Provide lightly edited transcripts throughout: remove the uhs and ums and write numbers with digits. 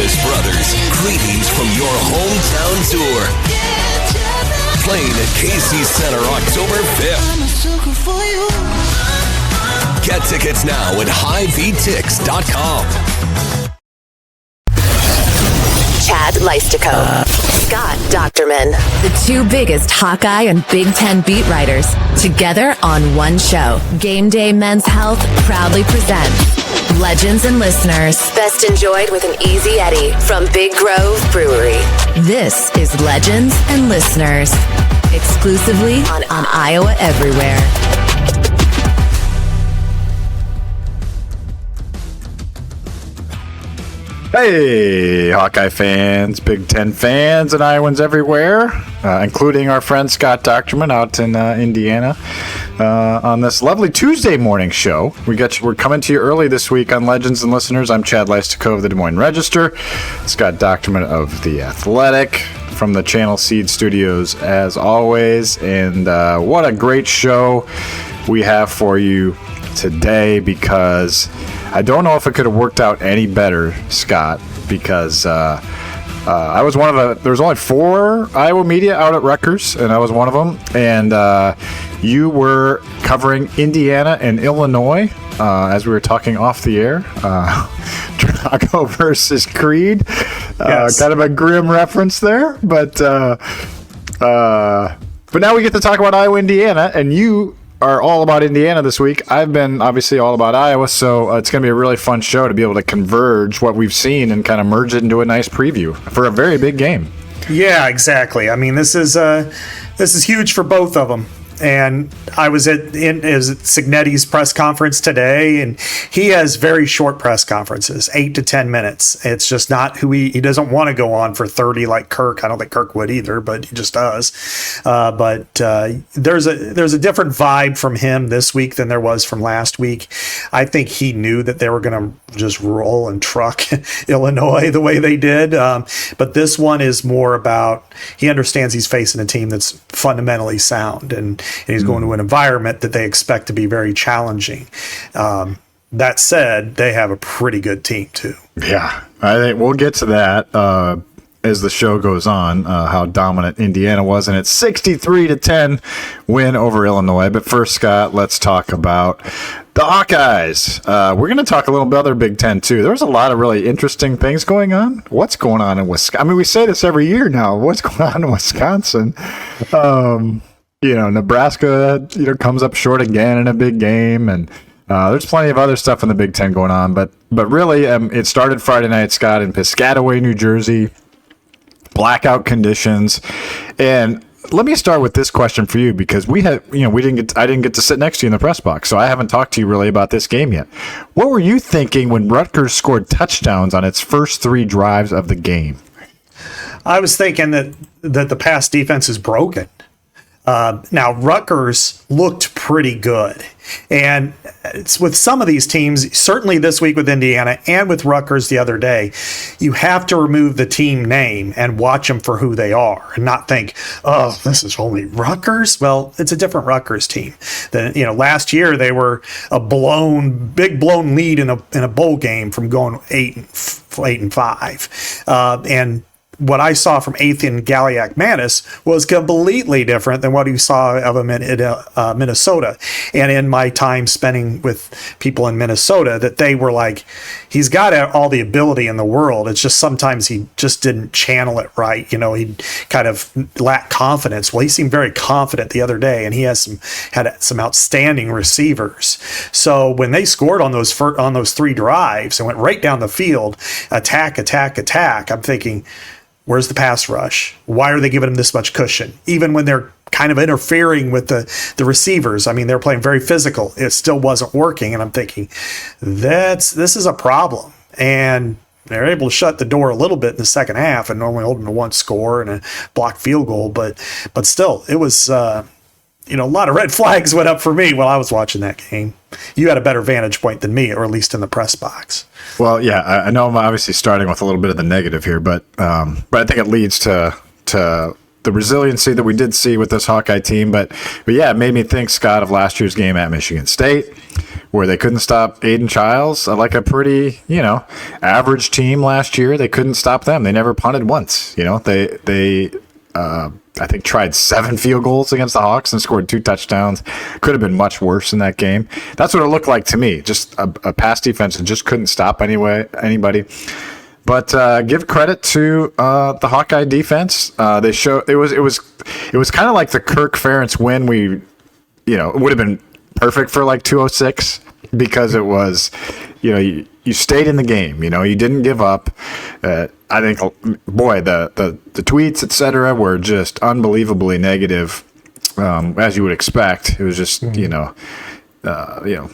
Jonas Brothers, greetings from your hometown tour. Playing at Casey Center October 5th. Get tickets now at HighVTix.com. Chad Leistikow, Scott Dochterman, the two biggest Hawkeye and Big Ten beat writers, together on one show. GameDay Men's Health proudly presents Legends and Listeners, best enjoyed with an easy Eddie from Big Grove Brewery. This is Legends and Listeners, exclusively on Iowa Everywhere. Hey, Hawkeye fans, Big Ten fans, and Iowans everywhere, including our friend Scott Dochterman out in Indiana, on this lovely Tuesday morning show. We're coming to you early this week on Legends and Listeners. I'm Chad Leistikow of the Des Moines Register, Scott Dochterman of The Athletic, from the Channel Seed Studios as always, and what a great show we have for you today, because I don't know if it could have worked out any better, Scott, because I was one of there was only 4 Iowa media out at Rutgers, and I was one of them, and you were covering Indiana and Illinois, as we were talking off the air, Drago versus Creed, yes. Kind of a grim reference there, but now we get to talk about Iowa, Indiana, and you are all about Indiana this week. I've been obviously all about Iowa, so it's going to be a really fun show to be able to converge what we've seen and kind of merge it into a nice preview for a very big game. Yeah, exactly. I mean, this is huge for both of them. And I was at Signetti's press conference today, and he has very short press conferences, 8 to 10 minutes. It's just not who he doesn't want to go on for 30 like Kirk. I don't think Kirk would either, but he just does. But there's a different vibe from him this week than there was from last week. I think he knew that they were going to just roll and truck Illinois the way they did. But this one is more about, he understands he's facing a team that's fundamentally sound, and he's going to an environment that they expect to be very challenging. That said, they have a pretty good team too. Yeah, I think we'll get to that as the show goes on, how dominant Indiana was in its 63-10 win over Illinois. But first, Scott, let's talk about the Hawkeyes. We're going to talk a little bit other Big Ten too. There's a lot of really interesting things going on. What's going on in Wisconsin? I mean, we say this every year now. What's going on in Wisconsin? Nebraska, comes up short again in a big game, and there's plenty of other stuff in the Big Ten going on. But really, it started Friday night, Scott, in Piscataway, New Jersey. Blackout conditions, and let me start with this question for you, because I didn't get to sit next to you in the press box, so I haven't talked to you really about this game yet. What were you thinking when Rutgers scored touchdowns on its first 3 drives of the game? I was thinking that the pass defense is broken. Now, Rutgers looked pretty good. And it's with some of these teams, certainly this week with Indiana and with Rutgers the other day, you have to remove the team name and watch them for who they are and not think, oh, this is only Rutgers. Well, it's a different Rutgers team. Last year they were a big blown lead in a bowl game from going 8-5. And what I saw from Athan Galiak-Manis was completely different than what you saw of him in Minnesota. And in my time spending with people in Minnesota, that they were like, he's got all the ability in the world. It's just sometimes he just didn't channel it right. He kind of lacked confidence. Well, he seemed very confident the other day, and he had some outstanding receivers. So when they scored on those 3 drives and went right down the field, attack, I'm thinking, where's the pass rush? Why are they giving him this much cushion? Even when they're kind of interfering with the receivers. I mean, they're playing very physical. It still wasn't working. And I'm thinking, this is a problem. And they're able to shut the door a little bit in the second half and normally holding to 1 score and a blocked field goal. But still, it was, a lot of red flags went up for me while I was watching that game. You had a better vantage point than me, or at least in the press box. Well, yeah, I know I'm obviously starting with a little bit of the negative here, but I think it leads to the resiliency that we did see with this Hawkeye team. But yeah, it made me think, Scott, of last year's game at Michigan State, where they couldn't stop Aiden Childs, like a pretty, average team last year. They couldn't stop them. They never punted once. They I think tried 7 field goals against the Hawks and scored 2 touchdowns. Could have been much worse in that game. That's what it looked like to me. Just a pass defense that just couldn't stop anybody. But give credit to the Hawkeye defense. They show it was kind of like the Kirk Ferentz win. It would have been perfect for like 206 because it was, you stayed in the game. You didn't give up. I think, boy, the tweets, etc., were just unbelievably negative, as you would expect. It was just, but the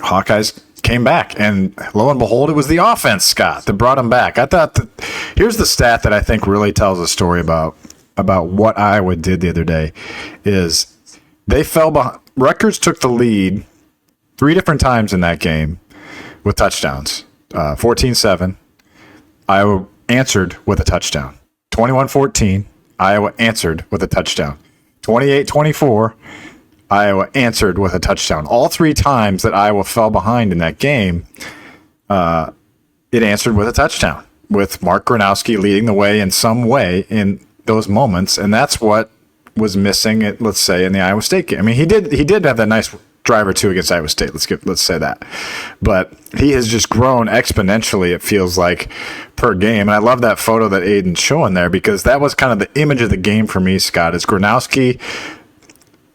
Hawkeyes came back, and lo and behold, it was the offense, Scott, that brought them back. I thought here's the stat that I think really tells a story about what Iowa did the other day is they fell behind. Rutgers took the lead 3 different times in that game with touchdowns. 14-7. Iowa answered with a touchdown. 21-14. Iowa answered with a touchdown. 28-24. Iowa answered with a touchdown. All 3 times that Iowa fell behind in that game, it answered with a touchdown, with Mark Gronowski leading the way in some way in those moments, and that's what was missing, let's say, in the Iowa State game. I mean, he did have that nice drive or 2 against Iowa State. Let's say that, but he has just grown exponentially. It feels like per game, and I love that photo that Aiden's showing there because that was kind of the image of the game for me. Scott, is Gronowski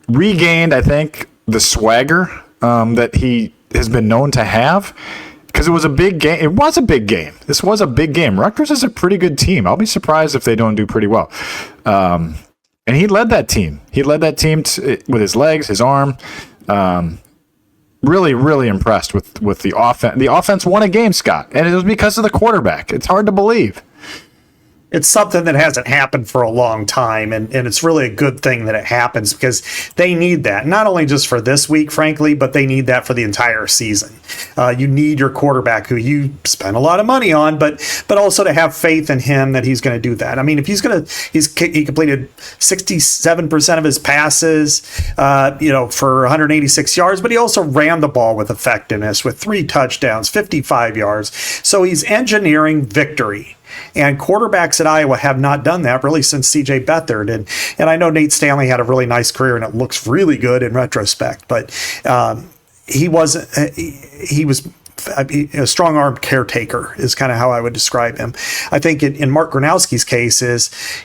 regained, I think, the swagger that he has been known to have because it was a big game. It was a big game. This was a big game. Rutgers is a pretty good team. I'll be surprised if they don't do pretty well. And he led that team. He led that team with his legs, his arm. Really, really impressed with the offense. The offense won a game, Scott, and it was because of the quarterback. It's hard to believe. It's something that hasn't happened for a long time, and it's really a good thing that it happens because they need that, not only just for this week, frankly, but they need that for the entire season. You need your quarterback who you spend a lot of money on, but also to have faith in him that he's going to do that. I mean, if he completed 67% of his passes, for 186 yards, but he also ran the ball with effectiveness with 3 touchdowns, 55 yards. So he's engineering victory. And quarterbacks at Iowa have not done that really since C.J. Beathard. And I know Nate Stanley had a really nice career, and it looks really good in retrospect. But he was a strong-armed caretaker is kind of how I would describe him. I think in Mark Gronowski's case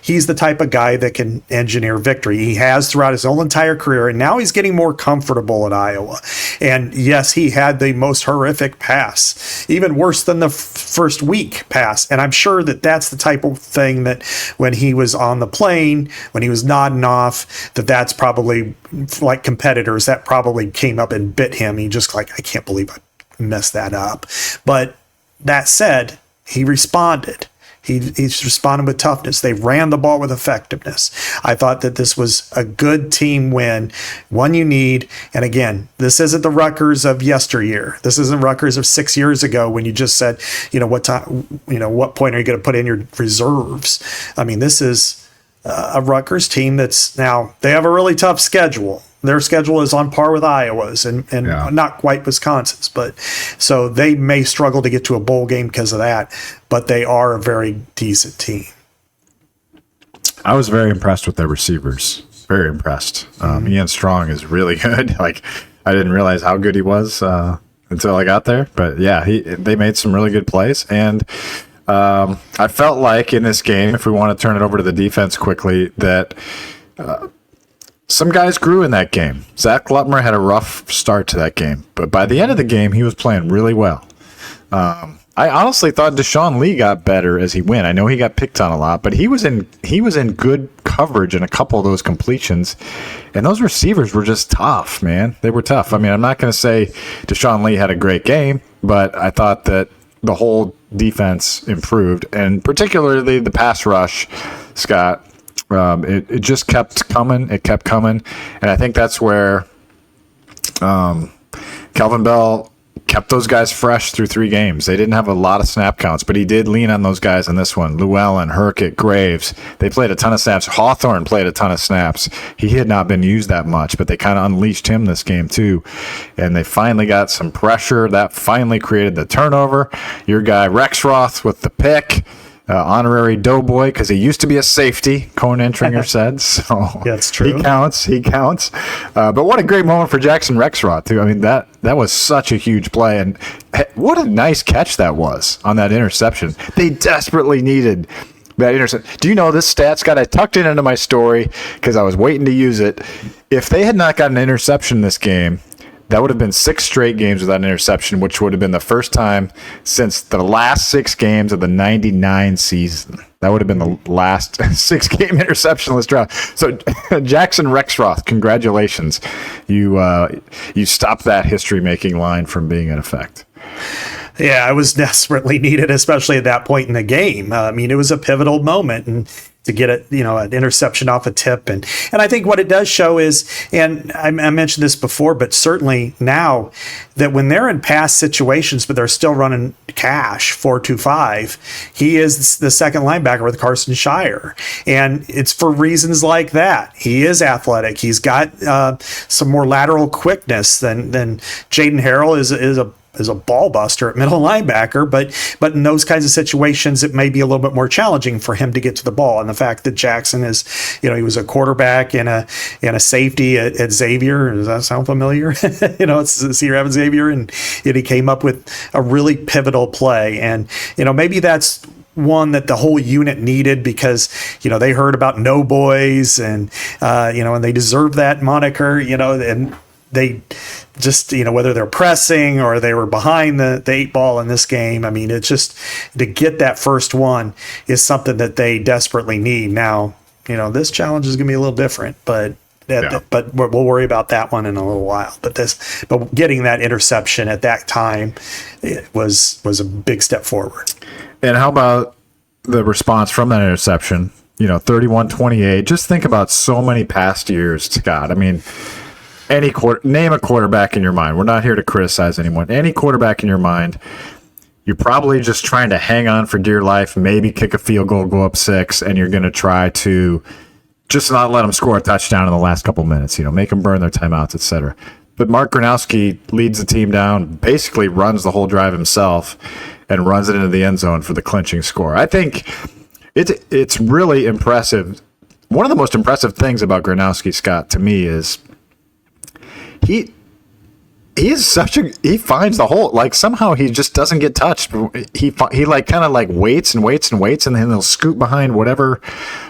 he's the type of guy that can engineer victory. He has throughout his whole entire career, and now he's getting more comfortable at Iowa. And yes, he had the most horrific pass, even worse than the first week pass. And I'm sure that that's the type of thing that when he was on the plane, when he was nodding off, that's probably like competitors, that probably came up and bit him. He just like, I can't believe I messed that up. But that said, he responded. He's responded with toughness. They ran the ball with effectiveness. I thought that this was a good team win, one you need. And again, this isn't the Rutgers of yesteryear. This isn't Rutgers of 6 years ago when you just said, what point are you going to put in your reserves? I mean, this is a Rutgers team that's now, they have a really tough schedule. Their schedule is on par with Iowa's and not quite Wisconsin's, but so they may struggle to get to a bowl game because of that, but they are a very decent team. I was very impressed with their receivers. Very impressed. Ian Strong is really good. Like, I didn't realize how good he was until I got there, but yeah, they made some really good plays. And I felt like in this game, if we want to turn it over to the defense quickly, that some guys grew in that game. Zach Lutmer had a rough start to that game, but by the end of the game, he was playing really well. I honestly thought Deshaun Lee got better as he went. I know he got picked on a lot, but he was in good coverage in a couple of those completions, and those receivers were just tough, man. They were tough. I mean, I'm not going to say Deshaun Lee had a great game, but I thought that the whole defense improved, and particularly the pass rush, Scott. It just kept coming. It kept coming. And I think that's where Calvin Bell kept those guys fresh through 3 games. They didn't have a lot of snap counts, but he did lean on those guys in this one. Llewellyn, Herkett, Graves, they played a ton of snaps. Hawthorne played a ton of snaps. He had not been used that much, but they kind of unleashed him this game too. And they finally got some pressure. That finally created the turnover. Your guy Rexroth with the pick. Honorary doughboy because he used to be a safety, Cone Entringer said. So that's true. He counts. But what a great moment for Jackson Rexroth too. I mean, that was such a huge play, and what a nice catch that was on that interception. They desperately needed that interception. Do you know this stat, Scott? I tucked it into my story because I was waiting to use it. If they had not gotten an interception this game, that would have been 6 straight games without an interception, which would have been the first time since the last 6 games of the 99 season. That would have been the last 6-game interceptionless drought. So, Jackson Rexroth, congratulations. You stopped that history-making line from being in effect. Yeah, it was desperately needed, especially at that point in the game. I mean, it was a pivotal moment, and to get it, an interception off a tip. And I think what it does show is, and I mentioned this before, but certainly now, that when they're in pass situations, but they're still running cash 4-2-5, he is the second linebacker with Carson Shire. And it's for reasons like that. He is athletic. He's got some more lateral quickness than Jaden Harrell is a ball buster at middle linebacker, but in those kinds of situations, it may be a little bit more challenging for him to get to the ball. And the fact that Jackson is, he was a quarterback and a safety at Xavier. Does that sound familiar? It's Xavier Evans Xavier, and he came up with a really pivotal play. And maybe that's one that the whole unit needed because they heard about no boys and and they deserve that moniker. And they just, whether they're pressing or they were behind the 8 ball in this game. I mean, it's just to get that first one is something that they desperately need. Now, this challenge is going to be a little different, but we'll worry about that one in a little while. But getting that interception at that time was a big step forward. And how about the response from that interception? 31-28. Just think about so many past years, Scott. I mean, name a quarterback in your mind. We're not here to criticize anyone. Any quarterback in your mind, you're probably just trying to hang on for dear life, maybe kick a field goal, go up 6, and you're going to try to just not let them score a touchdown in the last couple minutes, make them burn their timeouts, etc. But Mark Gronowski leads the team down, basically runs the whole drive himself, and runs it into the end zone for the clinching score. I think it's really impressive. One of the most impressive things about Gronowski, Scott, to me is he finds the hole. Like somehow he just doesn't get touched. He waits and waits and waits, and then he'll scoot behind whatever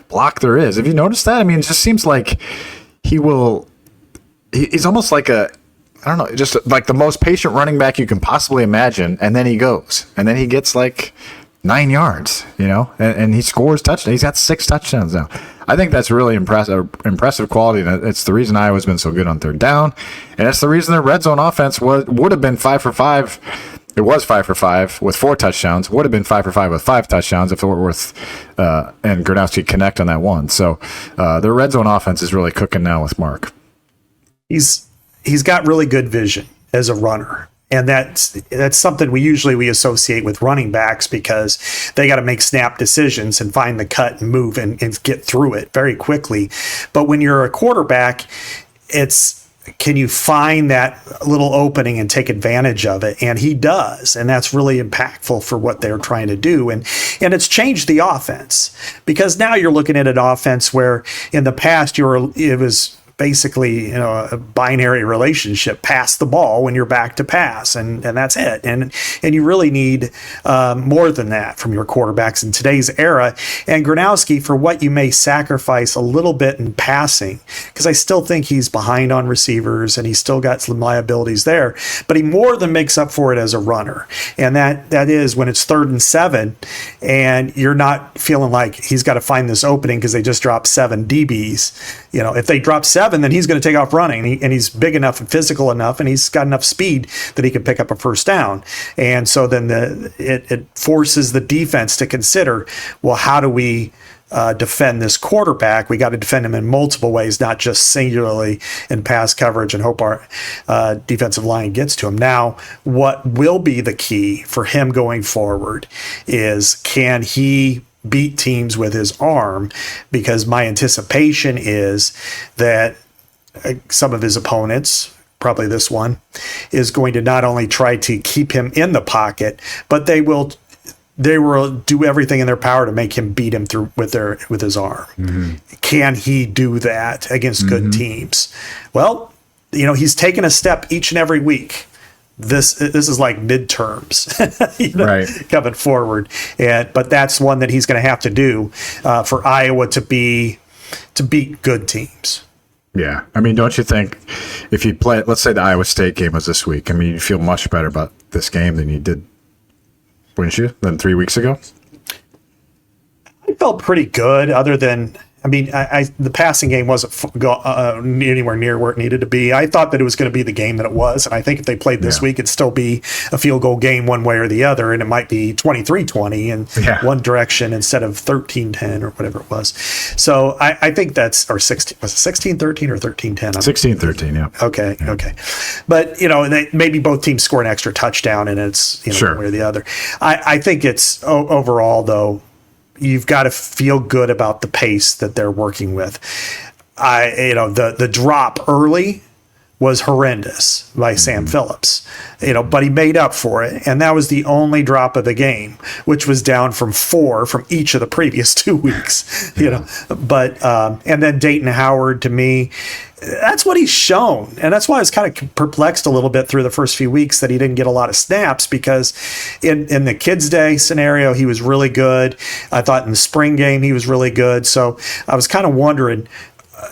block there is. Have you noticed that? I mean, it just seems like he's almost like just like the most patient running back you can possibly imagine. And then he goes, and then he gets like 9 yards, and he scores touchdowns. He's got 6 touchdowns now. I think that's really impressive quality, and it's the reason Iowa's been so good on third down, and it's the reason their red zone offense would have been 5 for 5. It was 5 for 5 with 4 touchdowns. Would have been 5 for 5 with 5 touchdowns if Whitworth and Gronowski connect on that one. So their red zone offense is really cooking now with Mark. He's got really good vision as a runner. And that's something we associate with running backs because they got to make snap decisions and find the cut and move and get through it very quickly. But when you're a quarterback, can you find that little opening and take advantage of it? And he does. And that's really impactful for what they're trying to do. And it's changed the offense because now you're looking at an offense where in the past it was basically a binary relationship, pass the ball when you're back to pass, and that's it. And you really need more than that from your quarterbacks in today's era. And Gronowski, for what you may sacrifice a little bit in passing, because I still think he's behind on receivers and he's still got some liabilities there, but he more than makes up for it as a runner. And that is when it's 3rd and 7 and you're not feeling like he's got to find this opening because they just dropped 7 DBs. If they drop 7, then he's going to take off running, and he's big enough and physical enough, and he's got enough speed that he can pick up a first down. And so then it forces the defense to consider, well, how do we defend this quarterback. We got to defend him in multiple ways, not just singularly in pass coverage and hope our defensive line gets to him. Now, what will be the key for him going forward is, can he beat teams with his arm? Because my anticipation is that some of his opponents, probably this one, is going to not only try to keep him in the pocket, but they will do everything in their power to make him beat him through with his arm. Mm-hmm. Can he do that against good teams? Well, he's taken a step each and every week. This is like midterms, right, coming forward, but that's one that he's going to have to do for Iowa to beat good teams. Yeah, I mean, don't you think if you play, let's say the Iowa State game was this week, I mean, you feel much better about this game than you did, wouldn't you, than 3 weeks ago? I felt pretty good, other than, I mean, the passing game wasn't anywhere near where it needed to be. I thought that it was going to be the game that it was, and I think if they played this week, it'd still be a field goal game one way or the other, and it might be 23-20 in one direction instead of 13-10 or whatever it was. So I think that's, or 16, was it 16-13 or 13-10? 16-13, yeah. Okay. But, maybe both teams score an extra touchdown, and it's, one way or the other. I think it's, overall, though, you've got to feel good about the pace that they're working with. The drop early was horrendous by Sam Phillips, but he made up for it. And that was the only drop of the game, which was down from 4 from each of the previous 2 weeks, but, and then Dayton Howard, to me, that's what he's shown. And that's why I was kind of perplexed a little bit through the first few weeks that he didn't get a lot of snaps, because in the Kids Day scenario, he was really good. I thought in the spring game, he was really good. So I was kind of wondering,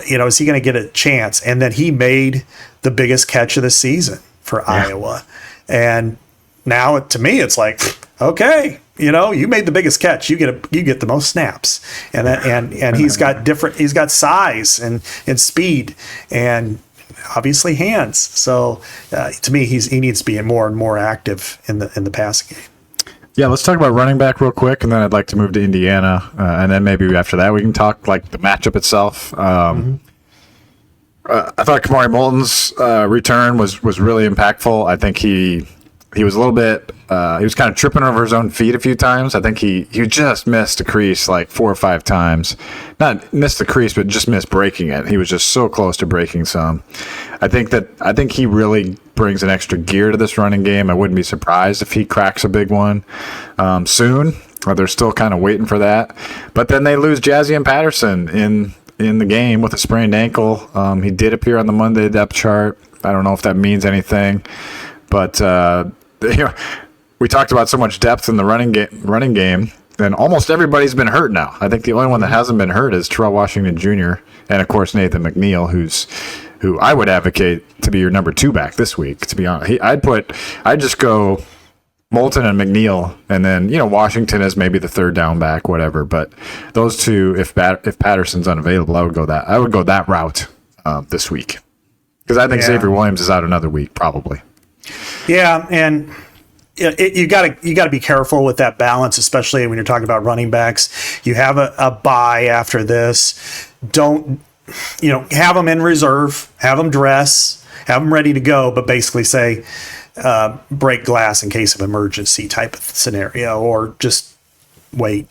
is he going to get a chance? And then he made the biggest catch of the season for Iowa. And now, to me, it's like, okay, you made the biggest catch. You get the most snaps, and he's got size and speed and obviously hands. So to me, he needs to be more and more active in the passing game. Yeah, let's talk about running back real quick, and then I'd like to move to Indiana, and then maybe after that we can talk like the matchup itself. I thought Kamari Moulton's return was really impactful. I think he was a little bit he was kind of tripping over his own feet a few times. I think he just missed the crease like 4 or 5 times. Not missed the crease, but just missed breaking it. He was just so close to breaking some. I think he really brings an extra gear to this running game. I wouldn't be surprised if he cracks a big one soon. They're still kind of waiting for that. But then they lose Jazzy and Patterson in the game with a sprained ankle. He did appear on the Monday depth chart. I don't know if that means anything, but we talked about so much depth in the running game, and almost everybody's been hurt now. I think the only one that hasn't been hurt is Terrell Washington Jr. and of course Nathan McNeil, who I would advocate to be your number 2 back this week. To be honest, I'd just go Moulton and McNeil, and then Washington is maybe the 3rd down back, whatever. But those two, if Patterson's unavailable, I would go that route this week, because I think Xavier Williams is out another week probably. Yeah, and you got to be careful with that balance, especially when you're talking about running backs. You have a bye after this. Don't have them in reserve, have them dress, have them ready to go, but basically say break glass in case of emergency type of scenario, or just wait.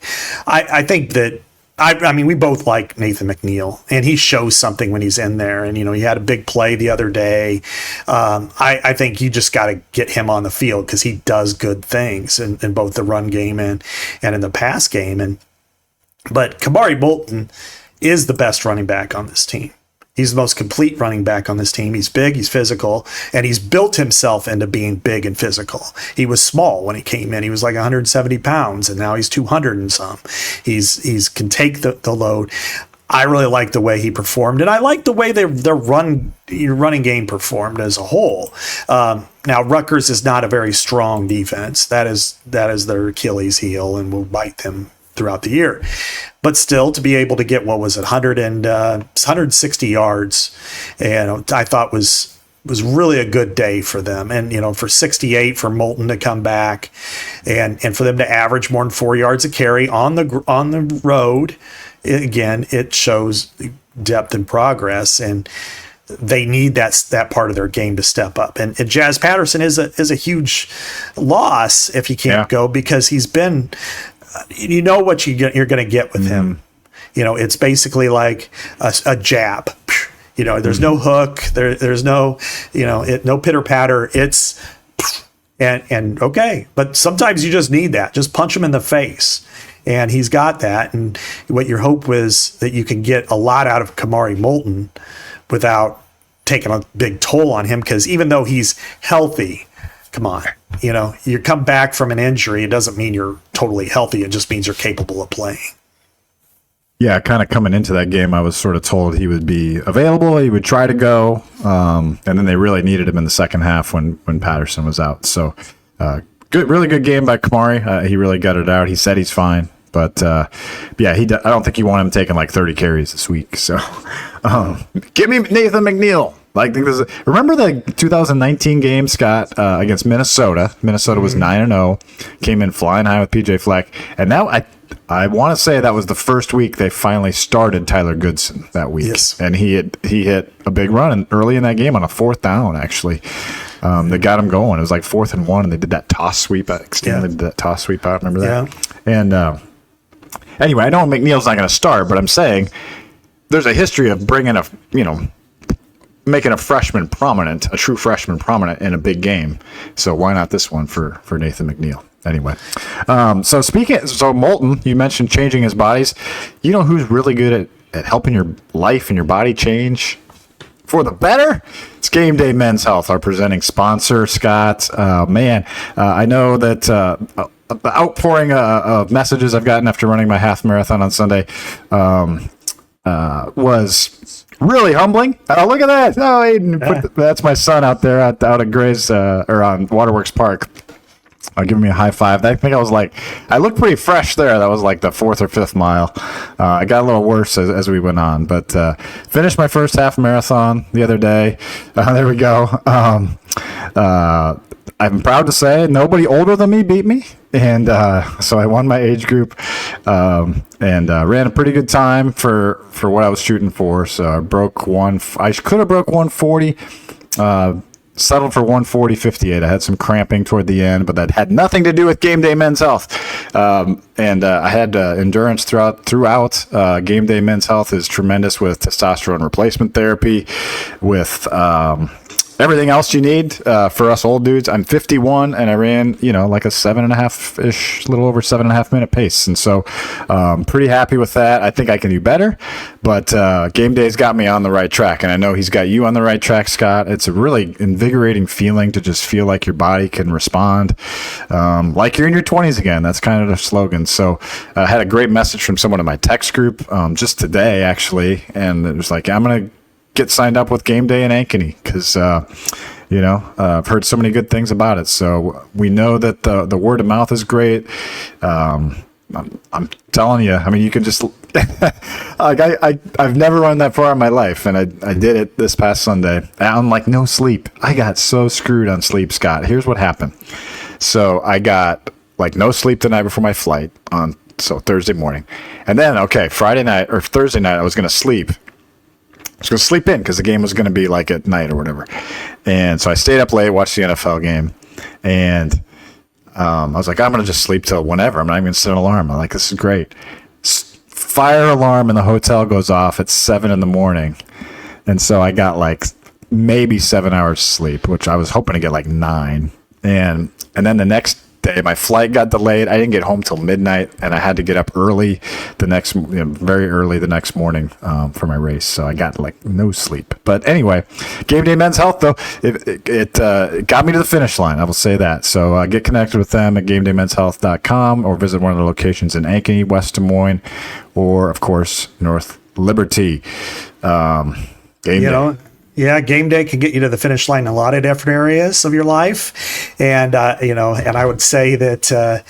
I think that. I mean, we both like Nathan McNeil, and he shows something when he's in there. And, he had a big play the other day. I think you just got to get him on the field, because he does good things in both the run game and in the pass game. But Kamari Moulton is the best running back on this team. He's the most complete running back on this team. He's big, he's physical, and he's built himself into being big and physical. He was small when he came in. He was like 170 pounds, and now he's 200 and some. He's can take the load. I really like the way he performed, and I like the way their running game performed as a whole. Now, Rutgers is not a very strong defense. That is their Achilles heel, and will bite them throughout the year. But still, to be able to get, 160 yards, and I thought was was really a good day for them. And, for 68 for Moulton to come back and for them to average more than 4 yards a carry on the road, it shows depth and progress, and they need that part of their game to step up. And Jazz Patterson is a huge loss if he can't go, because he's been, what you're going to get with him. It's basically like a jab. There's no hook. There's no, no pitter patter. It's and okay, but sometimes you just need that. Just punch him in the face, and he's got that. And what your hope is that you can get a lot out of Kamari Moulton without taking a big toll on him. Because even though he's healthy, come on, you come back from an injury. It doesn't mean you're totally healthy. It just means you're capable of playing. Yeah, kind of coming into that game, I was sort of told he would be available. He would try to go, and then they really needed him in the second half when Patterson was out. So, really good game by Kamari. He really got it out. He said he's fine, but I don't think you want him taking like 30 carries this week. So, give me Nathan McNeil. Remember the 2019 game, Scott, against Minnesota? Minnesota was 9-0, came in flying high with PJ Fleck, and now I want to say that was the first week they finally started Tyler Goodson that week. Yes. And he hit a big run early in that game on a fourth down, actually. They got him going. It was like 4th and 1, and they did that toss sweep out. Stanley did that toss sweep out. Remember that? Yeah. And anyway, I know McNeil's not going to start, but I'm saying there's a history of bringing making a freshman prominent, a true freshman prominent in a big game. So why not this one for Nathan McNeil? Anyway, so Moulton, you mentioned changing his bodies. You know who's really good at helping your life and your body change for the better? It's GameDay Men's Health, our presenting sponsor, Scott. I know that the outpouring of messages I've gotten after running my half marathon on Sunday was really humbling. Oh, look at that. Oh, Aiden, that's my son out there out at Grays or on Waterworks Park. Give me a high five. I think I looked pretty fresh there. That was like the 4th or 5th mile. I got a little worse as we went on, but finished my first half marathon the other day. There we go. I'm proud to say nobody older than me beat me. And so I won my age group and ran a pretty good time for what I was shooting for. So I could have broke 140. Settled for 140.58. I had some cramping toward the end, but that had nothing to do with GameDay Men's Health. I had endurance throughout. GameDay Men's Health is tremendous with testosterone replacement therapy, with everything else you need for us old dudes. I'm 51, and I ran, like a 7.5-ish, little over 7.5 minute pace. And so pretty happy with that. I think I can do better, but GameDay's got me on the right track, and I know he's got you on the right track, Scott. It's a really invigorating feeling to just feel like your body can respond like you're in your 20s again. That's kind of the slogan. So I had a great message from someone in my text group just today, actually, and it was like, I'm going to get signed up with GameDay in Ankeny because, I've heard so many good things about it. So we know that the word of mouth is great. I'm telling you, I mean, you can just I've never run that far in my life, and I did it this past Sunday. I'm like, no sleep. I got so screwed on sleep, Scott. Here's what happened. So I got like no sleep the night before my flight on Thursday morning, and then Friday night or Thursday night I was going to sleep. I was going to sleep in because the game was going to be like at night or whatever. And so I stayed up late, watched the NFL game, and I was like, I'm going to just sleep till whenever. I'm not even going to set an alarm. I'm like, this is great. Fire alarm in the hotel goes off at 7 a.m. And so I got like maybe 7 hours sleep, which I was hoping to get like 9. And then the next day, my flight got delayed. I didn't get home till midnight, and I had to get up early very early the next morning for my race. So I got like no sleep. But anyway, GameDay Men's Health, though, it got me to the finish line. I will say that. So get connected with them at GameDayMen'sHealth.com or visit one of the locations in Ankeny, West Des Moines, or of course North Liberty. GameDay. Yeah, GameDay can get you to the finish line in a lot of different areas of your life. And, and I would say that,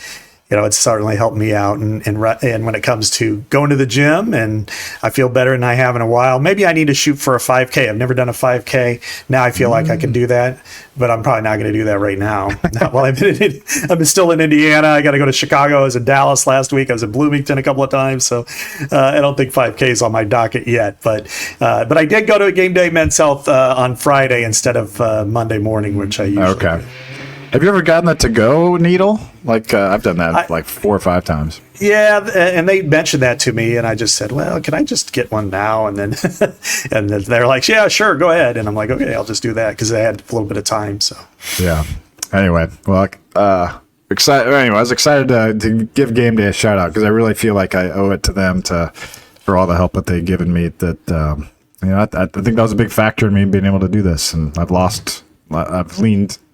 it's certainly helped me out. And when it comes to going to the gym, and I feel better than I have in a while. Maybe I need to shoot for a 5K. I've never done a 5K. Now I feel like I can do that, but I'm probably not going to do that right now. Not while I've been still in Indiana. I got to go to Chicago. I was in Dallas last week. I was in Bloomington a couple of times. So I don't think 5K is on my docket yet. But I did go to a Game Day Men's Health on Friday instead of Monday morning, which I usually do. Have you ever gotten the to-go needle? Like I've done that like 4 or 5 times. Yeah, and they mentioned that to me, and I just said, "Well, can I just get one now?" And then, and then they're like, "Yeah, sure, go ahead." And I'm like, "Okay, I'll just do that," because I had a little bit of time. So yeah. Anyway, well, excited. Anyway, I was excited to give Game Day a shout out because I really feel like I owe it to them for all the help that they've given me. That I think that was a big factor in me being able to do this, and I've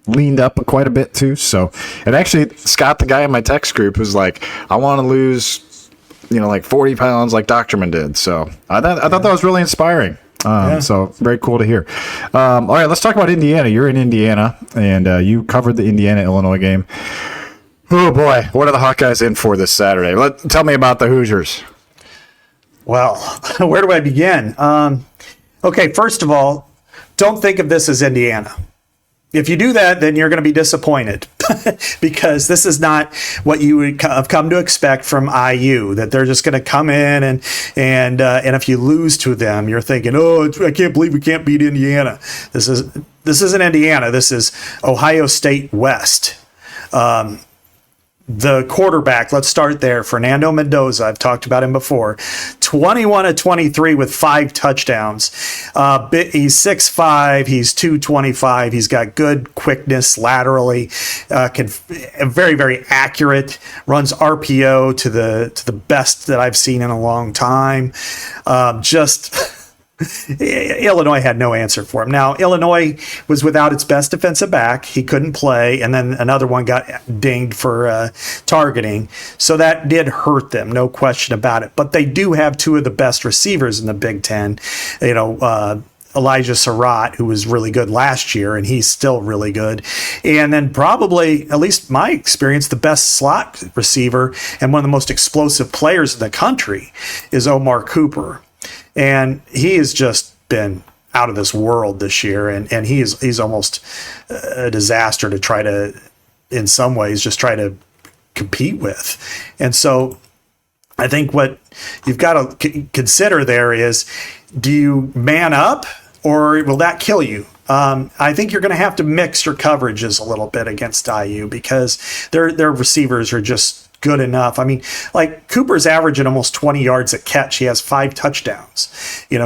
leaned up quite a bit too. So, and actually Scott, the guy in my text group, was like, I want to lose, like 40 pounds like Dochterman did. So I thought that was really inspiring. So very cool to hear. All right, let's talk about Indiana. You're in Indiana, and you covered the Indiana-Illinois game. Oh boy, what are the Hawkeyes in for this Saturday? Tell me about the Hoosiers. Well, where do I begin? Okay, first of all, don't think of this as Indiana. If you do that, then you're going to be disappointed because this is not what you would have come to expect from IU, that they're just going to come in and if you lose to them, you're thinking, oh, I can't believe we can't beat Indiana. This isn't Indiana. This is Ohio State West. The quarterback, let's start there. Fernando Mendoza, I've talked about him before. 21 of 23 with 5 touchdowns. He's 6'5", he's 225. He's got good quickness laterally. Very, very accurate. Runs RPO to the best that I've seen in a long time. Illinois had no answer for him. Now, Illinois was without its best defensive back. He couldn't play, and then another one got dinged for targeting. So that did hurt them, no question about it. But they do have 2 of the best receivers in the Big Ten. Elijah Surratt, who was really good last year, and he's still really good. And then probably, at least my experience, the best slot receiver and one of the most explosive players in the country is Omar Cooper. And he has just been out of this world this year, and he's almost a disaster to try to, in some ways, just try to compete with. And so I think what you've got to consider there is, do you man up or will that kill you? I think you're going to have to mix your coverages a little bit against IU because their receivers are just good enough. I mean, like Cooper's averaging almost 20 yards a catch. He has 5 touchdowns.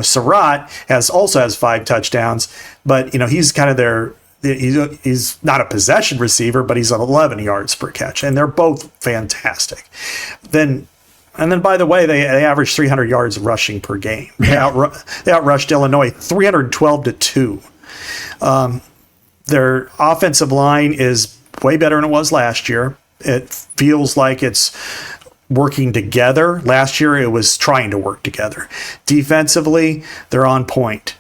Surratt also has 5 touchdowns, but he's kind of he's not a possession receiver, but he's at 11 yards per catch, and they're both fantastic. Then, by the way, they average 300 yards rushing per game. Yeah. They outrushed Illinois 312-2. Their offensive line is way better than it was last year. It feels like it's working together. Last year, it was trying to work together. Defensively, they're on point.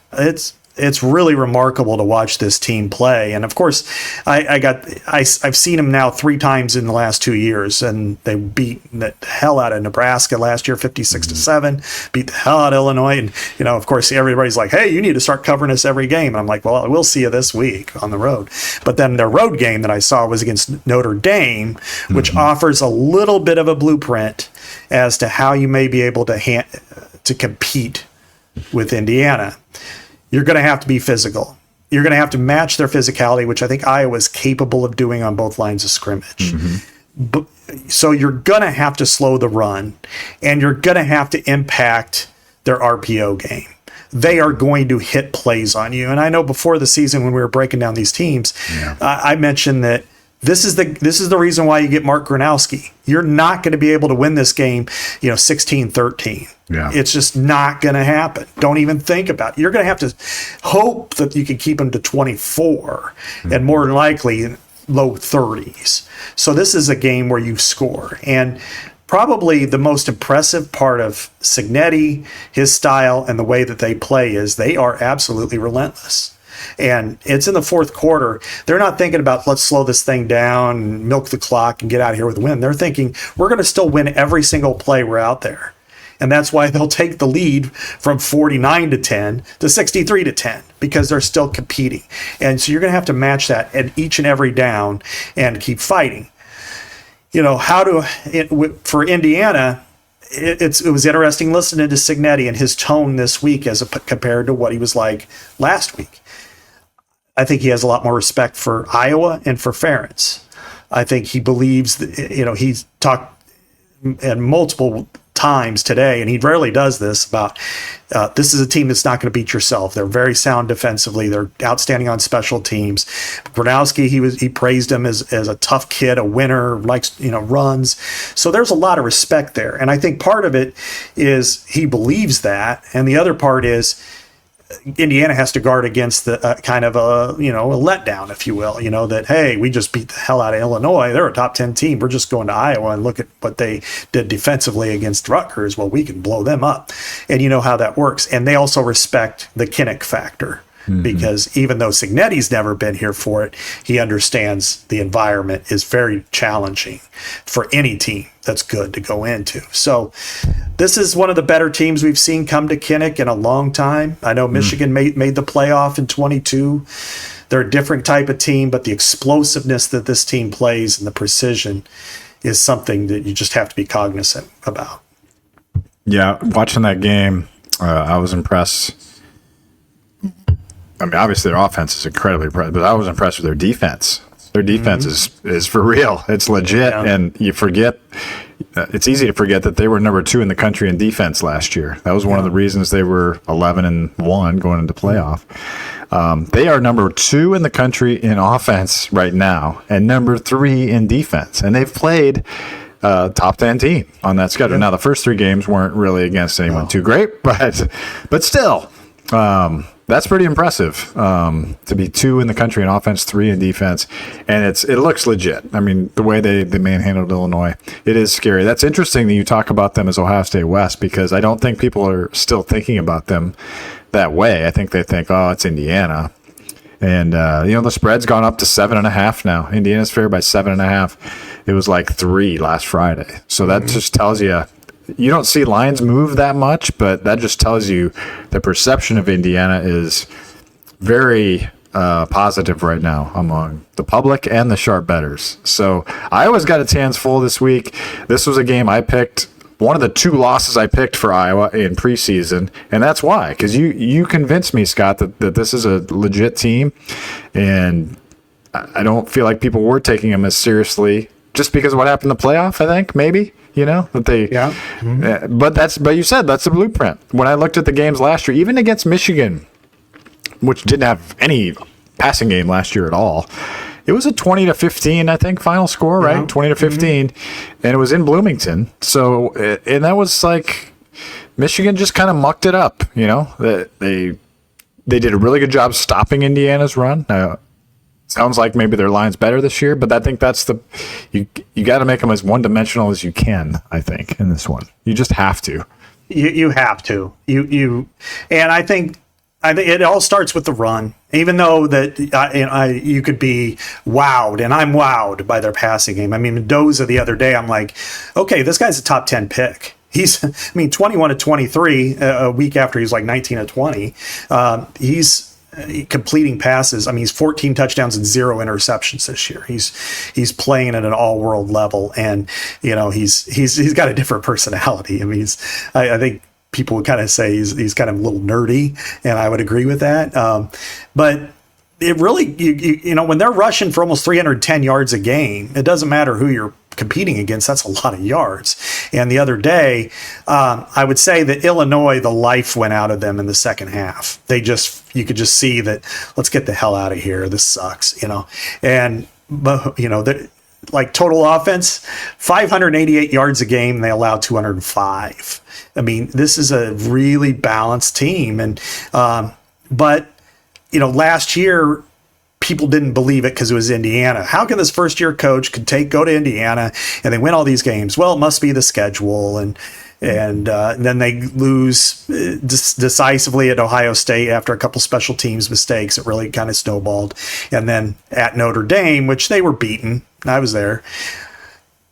It's really remarkable to watch this team play. And of course, I've seen them now 3 times in the last 2 years, and they beat the hell out of Nebraska last year, 56-7. Beat the hell out of Illinois, and of course, everybody's like, "Hey, you need to start covering us every game." And I'm like, "Well, we'll see you this week on the road." But then their road game that I saw was against Notre Dame, which offers a little bit of a blueprint as to how you may be able to compete with Indiana. You're going to have to be physical. You're going to have to match their physicality, which I think Iowa's capable of doing on both lines of scrimmage. So you're going to have to slow the run, and you're going to have to impact their RPO game. They are going to hit plays on you. And I know before the season when we were breaking down these teams, I mentioned that this is the reason why you get Mark Gronowski. You're not going to be able to win this game, 16-13. Yeah. It's just not going to happen. Don't even think about it. You're going to have to hope that you can keep them to 24 and more likely low 30s. So this is a game where you score. And probably the most impressive part of Cignetti, his style, and the way that they play is they are absolutely relentless. And it's in the fourth quarter. They're not thinking about, let's slow this thing down and milk the clock and get out of here with a win. They're thinking, we're going to still win every single play we're out there. And that's why they'll take the lead from 49-10 to 63-10, because they're still competing. And so you're going to have to match that at each and every down and keep fighting. You know, for Indiana, it was interesting listening to Cignetti and his tone this week compared to what he was like last week. I think he has a lot more respect for Iowa and for Ferentz. I think he believes that, you know, he's talked at multiple times today, and he rarely does this, about this is a team that's not going to beat yourself. They're very sound defensively. They're outstanding on special teams. Gronowski, he praised him as a tough kid, a winner, likes, you know, runs. So there's a lot of respect there. And I think part of it is he believes that, and the other part is Indiana has to guard against the kind of a letdown, if you will, that, hey, we just beat the hell out of Illinois. They're a top 10 team. We're just going to Iowa and look at what they did defensively against Rutgers. Well, we can blow them up. And you know how that works. And they also respect the Kinnick factor. Because even though Cignetti's never been here for it, he understands the environment is very challenging for any team that's good to go into. So this is one of the better teams we've seen come to Kinnick in a long time. I know Michigan made the playoff in 22. They're a different type of team, but the explosiveness that this team plays and the precision is something that you just have to be cognizant about. Yeah, watching that game, I was impressed. I mean, obviously their offense is incredibly impressive, but I was impressed with their defense. Their defense is for real. It's legit, and you forget. It's easy to forget that they were number 2 in the country in defense last year. That was one of the reasons they were 11-1 going into playoff. They are number 2 in the country in offense right now, and number 3 in defense, and they've played top 10 team on that schedule. Now the first 3 games weren't really against anyone too great, but still. That's pretty impressive to be 2 in the country in offense, 3 in defense, and it looks legit. I mean, the way they manhandled Illinois, it is scary. That's interesting that you talk about them as Ohio State West, because I don't think people are still thinking about them that way. I think they think, oh, it's Indiana, and the spread's gone up to 7.5 now. Indiana's favored by 7.5. It was like 3 last Friday, so that just tells you. You don't see lines move that much, but that just tells you the perception of Indiana is very positive right now among the public and the sharp bettors. So Iowa's got its hands full this week. This was a game I picked, one of the 2 losses I picked for Iowa in preseason, and that's why, because you convinced me, Scott, that this is a legit team, and I don't feel like people were taking them as seriously just because of what happened in the playoff, I think, maybe. That they, but you said that's the blueprint. When I looked at the games last year, even against Michigan, which didn't have any passing game last year at all, it was a 20-15, I think, final score, right? 20-15, and it was in Bloomington. So, and that was like Michigan just kind of mucked it up. They did a really good job stopping Indiana's run. Sounds like maybe their line's better this year, but I think that's you got to make them as one-dimensional as you can, I think, in this one. You just have to. You have to. And I think it all starts with the run. Even though that you could be wowed, and I'm wowed by their passing game. I mean, Mendoza the other day, I'm like, okay, this guy's a top 10 pick. He's, 21-23 a week after he's like 19-20. He's completing passes. He's 14 touchdowns and 0 interceptions this year. He's playing at an all-world level, and he's got a different personality. I think people would kind of say he's kind of a little nerdy, and I would agree with that. But it really, when they're rushing for almost 310 yards a game, it doesn't matter who you're competing against. That's a lot of yards. And the other day, I would say that Illinois, the life went out of them in the second half. You could just see that, let's get the hell out of here. This sucks, and like total offense, 588 yards a game. They allowed 205. This is a really balanced team. And, but last year, people didn't believe it because it was Indiana. How can this first-year coach go to Indiana and they win all these games? Well, it must be the schedule. And And then they lose decisively at Ohio State after a couple special teams mistakes. It really kind of snowballed. And then at Notre Dame, which they were beaten. I was there.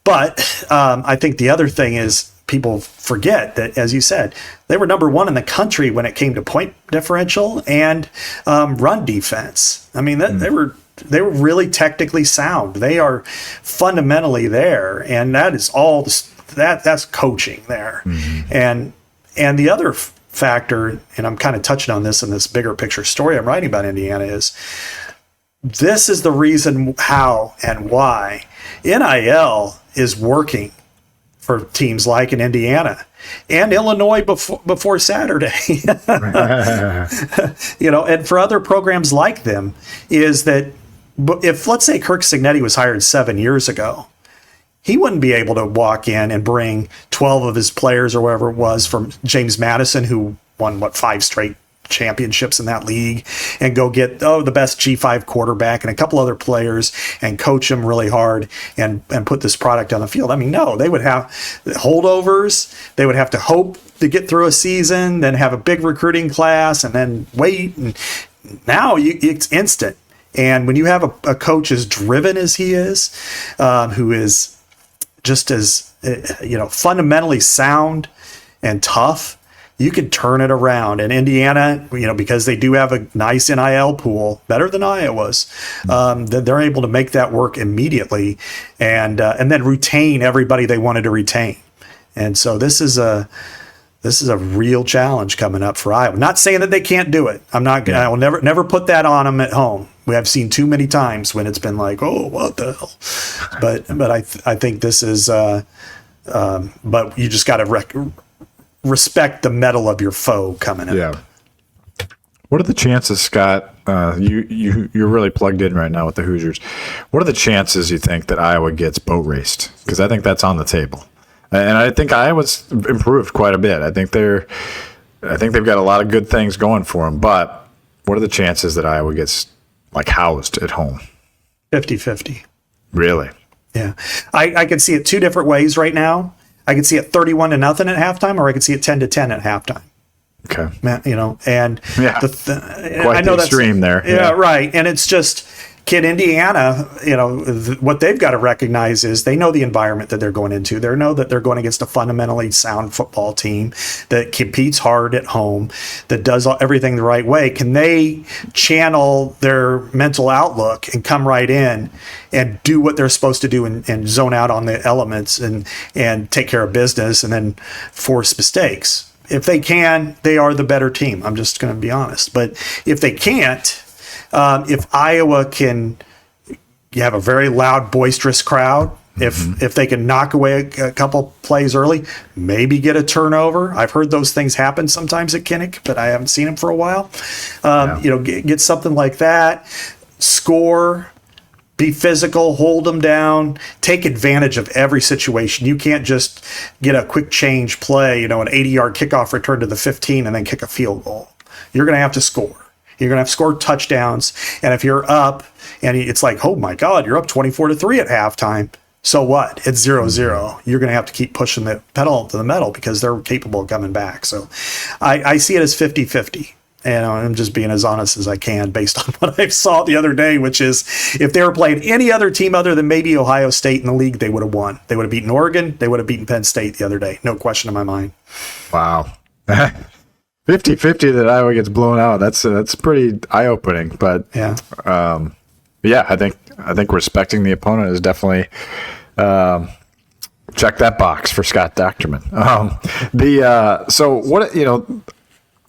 But I think the other thing is people forget that, as you said, they were number one in the country when it came to point differential and run defense. I mean, they were really technically sound. They are fundamentally there, and that is all that's coaching there. And the other factor, and I'm kind of touching on this in this bigger picture story I'm writing about Indiana, is this is the reason how and why NIL is working for teams like in Indiana and Illinois before Saturday. And for other programs like them, is that if, let's say, Kirk Cignetti was hired 7 years ago, he wouldn't be able to walk in and bring 12 of his players or whatever it was from James Madison, who won 5 straight championships in that league, and go get the best G5 quarterback and a couple other players and coach them really hard and put this product on the field. I mean, no, they would have holdovers. They would have to hope to get through a season, then have a big recruiting class, and then wait. And now it's instant. And when you have a coach as driven as he is, who is just as fundamentally sound and tough, you could turn it around. And Indiana, because they do have a nice NIL pool, better than Iowa's, they're able to make that work immediately, and then retain everybody they wanted to retain. And so this is a real challenge coming up for Iowa. Not saying that they can't do it. I will never put that on them at home. We have seen too many times when it's been like, oh, what the hell? But I think this is. But you just got to respect the mettle of your foe coming up. Yeah. What are the chances, Scott? You're really plugged in right now with the Hoosiers. What are the chances you think that Iowa gets boat raced? Because I think that's on the table, and I think Iowa's improved quite a bit. I think they've got a lot of good things going for them. But what are the chances that Iowa gets housed at home? 50-50. Really? Yeah, I can see it two different ways right now. I could see it 31-0 at halftime, or I could see it 10-10 at halftime. Okay. And yeah, quite I know the extreme there. Yeah, right. And it's just, kid, Indiana, what they've got to recognize is they know the environment that they're going into. They know that they're going against a fundamentally sound football team that competes hard at home, that does everything the right way. Can they channel their mental outlook and come right in and do what they're supposed to do and zone out on the elements and take care of business and then force mistakes? If they can, they are the better team. I'm just going to be honest. But if they can't, if Iowa can have a very loud, boisterous crowd, if they can knock away a couple plays early, maybe get a turnover. I've heard those things happen sometimes at Kinnick, but I haven't seen them for a while. Get something like that, score, be physical, hold them down, take advantage of every situation. You can't just get a quick change play, an 80-yard kickoff return to the 15 and then kick a field goal. You're going to have to score. You're going to have to score touchdowns. And if you're up and it's like, oh my God, you're up 24-3 at halftime. So what? It's 0-0. You're going to have to keep pushing the pedal to the metal because they're capable of coming back. So I see it as 50-50. And I'm just being as honest as I can based on what I saw the other day, which is if they were playing any other team other than maybe Ohio State in the league, they would have won. They would have beaten Oregon. They would have beaten Penn State the other day. No question in my mind. Wow. 50-50 that Iowa gets blown out. That's pretty eye-opening. But yeah, I think respecting the opponent is definitely check that box for Scott Dochterman. So what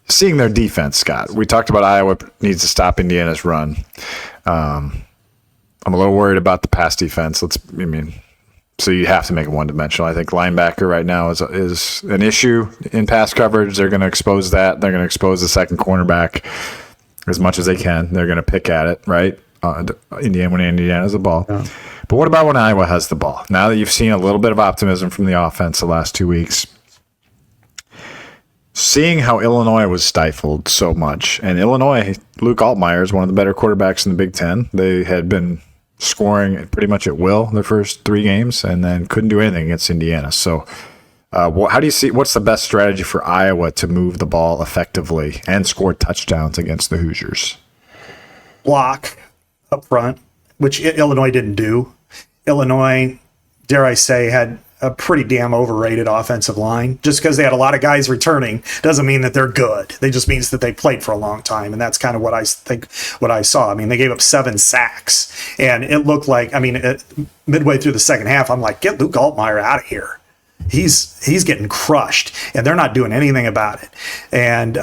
seeing their defense, Scott. We talked about Iowa needs to stop Indiana's run. I'm a little worried about the pass defense. So you have to make it one-dimensional. I think linebacker right now is an issue in pass coverage. They're going to expose that. They're going to expose the second cornerback as much as they can. They're going to pick at it, right? When Indiana has the ball. Yeah. But what about when Iowa has the ball? Now that you've seen a little bit of optimism from the offense the last 2 weeks, seeing how Illinois was stifled so much, and Illinois, Luke Altmaier is one of the better quarterbacks in the Big Ten. They had been scoring pretty much at will their first 3 games and then couldn't do anything against Indiana. So How do you see? What's the best strategy for Iowa to move the ball effectively and score touchdowns against the Hoosiers? Block up front, which Illinois didn't do. Illinois, dare I say, had a pretty damn overrated offensive line. Just because they had a lot of guys returning doesn't mean that they're good. They just means that they played for a long time, and that's kind of what I think. What I saw. I mean, they gave up 7 sacks, and it looked like. I mean, midway through the second half, I'm like, get Luke Altmaier out of here. He's getting crushed, and they're not doing anything about it. And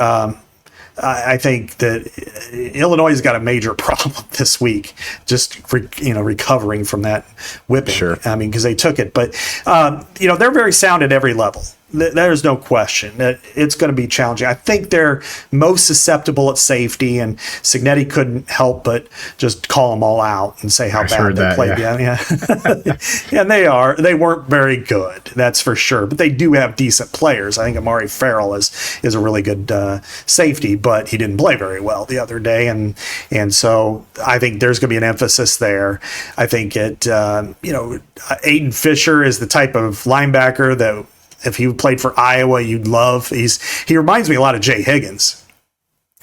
I think that Illinois has got a major problem this week, just recovering from that whipping. Sure. I mean, because they took it, but they're very sound at every level. There's no question that it's going to be challenging. I think they're most susceptible at safety, and Cignetti couldn't help but just call them all out and say how bad they played. Yeah. And they weren't very good, that's for sure. But they do have decent players. I think Amari Farrell is a really good safety, but he didn't play very well the other day, and so I think there's going to be an emphasis there. I think Aiden Fisher is the type of linebacker that, if he played for Iowa, you'd love. He reminds me a lot of Jay Higgins.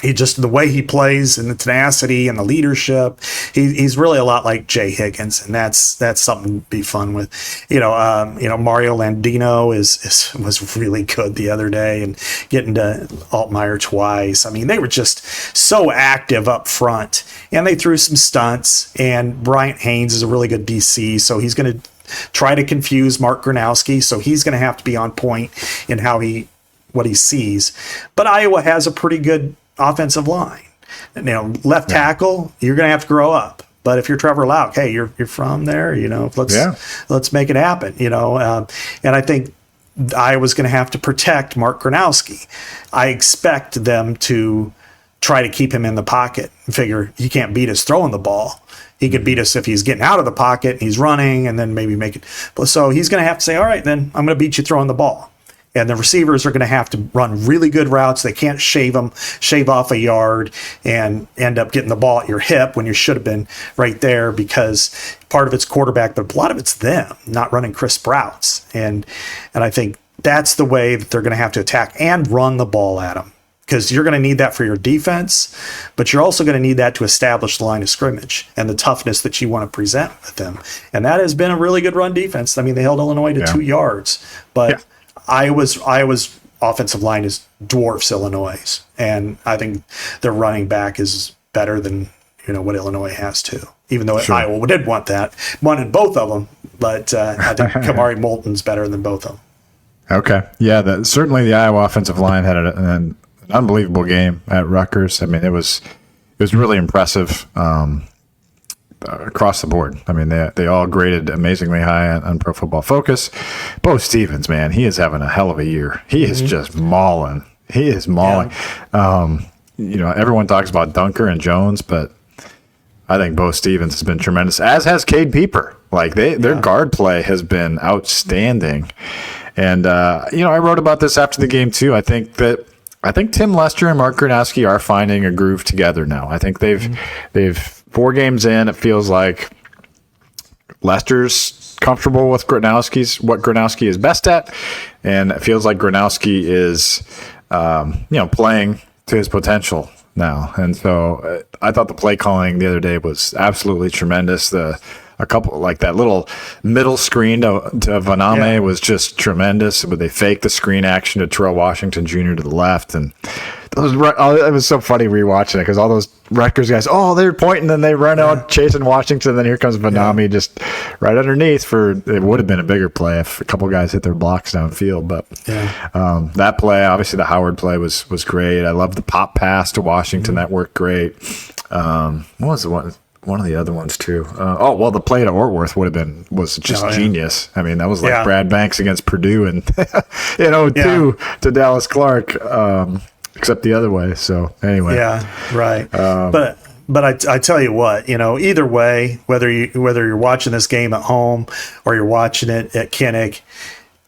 He just, the way he plays and the tenacity and the leadership, he's really a lot like Jay Higgins, and that's something to be fun with. Mario Landino was really good the other day, and getting to Altmaier twice. I mean, they were just so active up front, and they threw some stunts. And Bryant Haynes is a really good DC, so he's going to try to confuse Mark Gronowski, so he's going to have to be on point in what he sees. But Iowa has a pretty good offensive line. Left tackle, you're going to have to grow up. But if you're Trevor Lauck, hey, you're from there, let's make it happen. And I think Iowa's going to have to protect Mark Gronowski. I expect them to try to keep him in the pocket and figure he can't beat us throwing the ball. He could beat us if he's getting out of the pocket and he's running, and then maybe make it. So he's going to have to say, all right, then I'm going to beat you throwing the ball. And the receivers are going to have to run really good routes. They can't shave off a yard and end up getting the ball at your hip when you should have been right there, because part of it's quarterback, but a lot of it's them not running crisp routes. And I think that's the way that they're going to have to attack and run the ball at them, because you're going to need that for your defense, but you're also going to need that to establish the line of scrimmage and the toughness that you want to present with them. And that has been a really good run defense. I mean, they held Illinois to 2 yards, but Iowa's offensive line is dwarfs Illinois', and I think their running back is better than what Illinois has too. Even though Iowa did wanted both of them, but I think Kamari Moulton's better than both of them. Okay, yeah, certainly the Iowa offensive line had an unbelievable game at Rutgers. I mean, it was really impressive across the board. I mean, they all graded amazingly high on Pro Football Focus. Bo Stevens, man, he is having a hell of a year. He is just mauling. He is mauling. Yeah. Everyone talks about Dunker and Jones, but I think Bo Stevens has been tremendous, as has Cade Pieper. Like their guard play has been outstanding. And I wrote about this after the game too. I think Tim Lester and Mark Granowski are finding a groove together now. I think they've 4 games in. It feels like Lester's comfortable with what Gronowski is best at, and it feels like Gronowski is playing to his potential now. And so I thought the play calling the other day was absolutely tremendous. A couple, like that little middle screen to Vaname was just tremendous. But they faked the screen action to Terrell Washington Jr. to the left, and it was so funny rewatching it, because all those Rutgers guys, they're pointing, and they run out chasing Washington. Then here comes Vaname just right underneath it would have been a bigger play if a couple guys hit their blocks downfield. But that play, obviously the Howard play was great. I love the pop pass to Washington. That worked great. What was the one of the other ones too? The play to Ortworth was just genius. I mean, that was like Brad Banks against Purdue and in 02 to Dallas Clark, except the other way. So anyway, right. But I tell you what, either way, whether you're watching this game at home or you're watching it at Kinnick,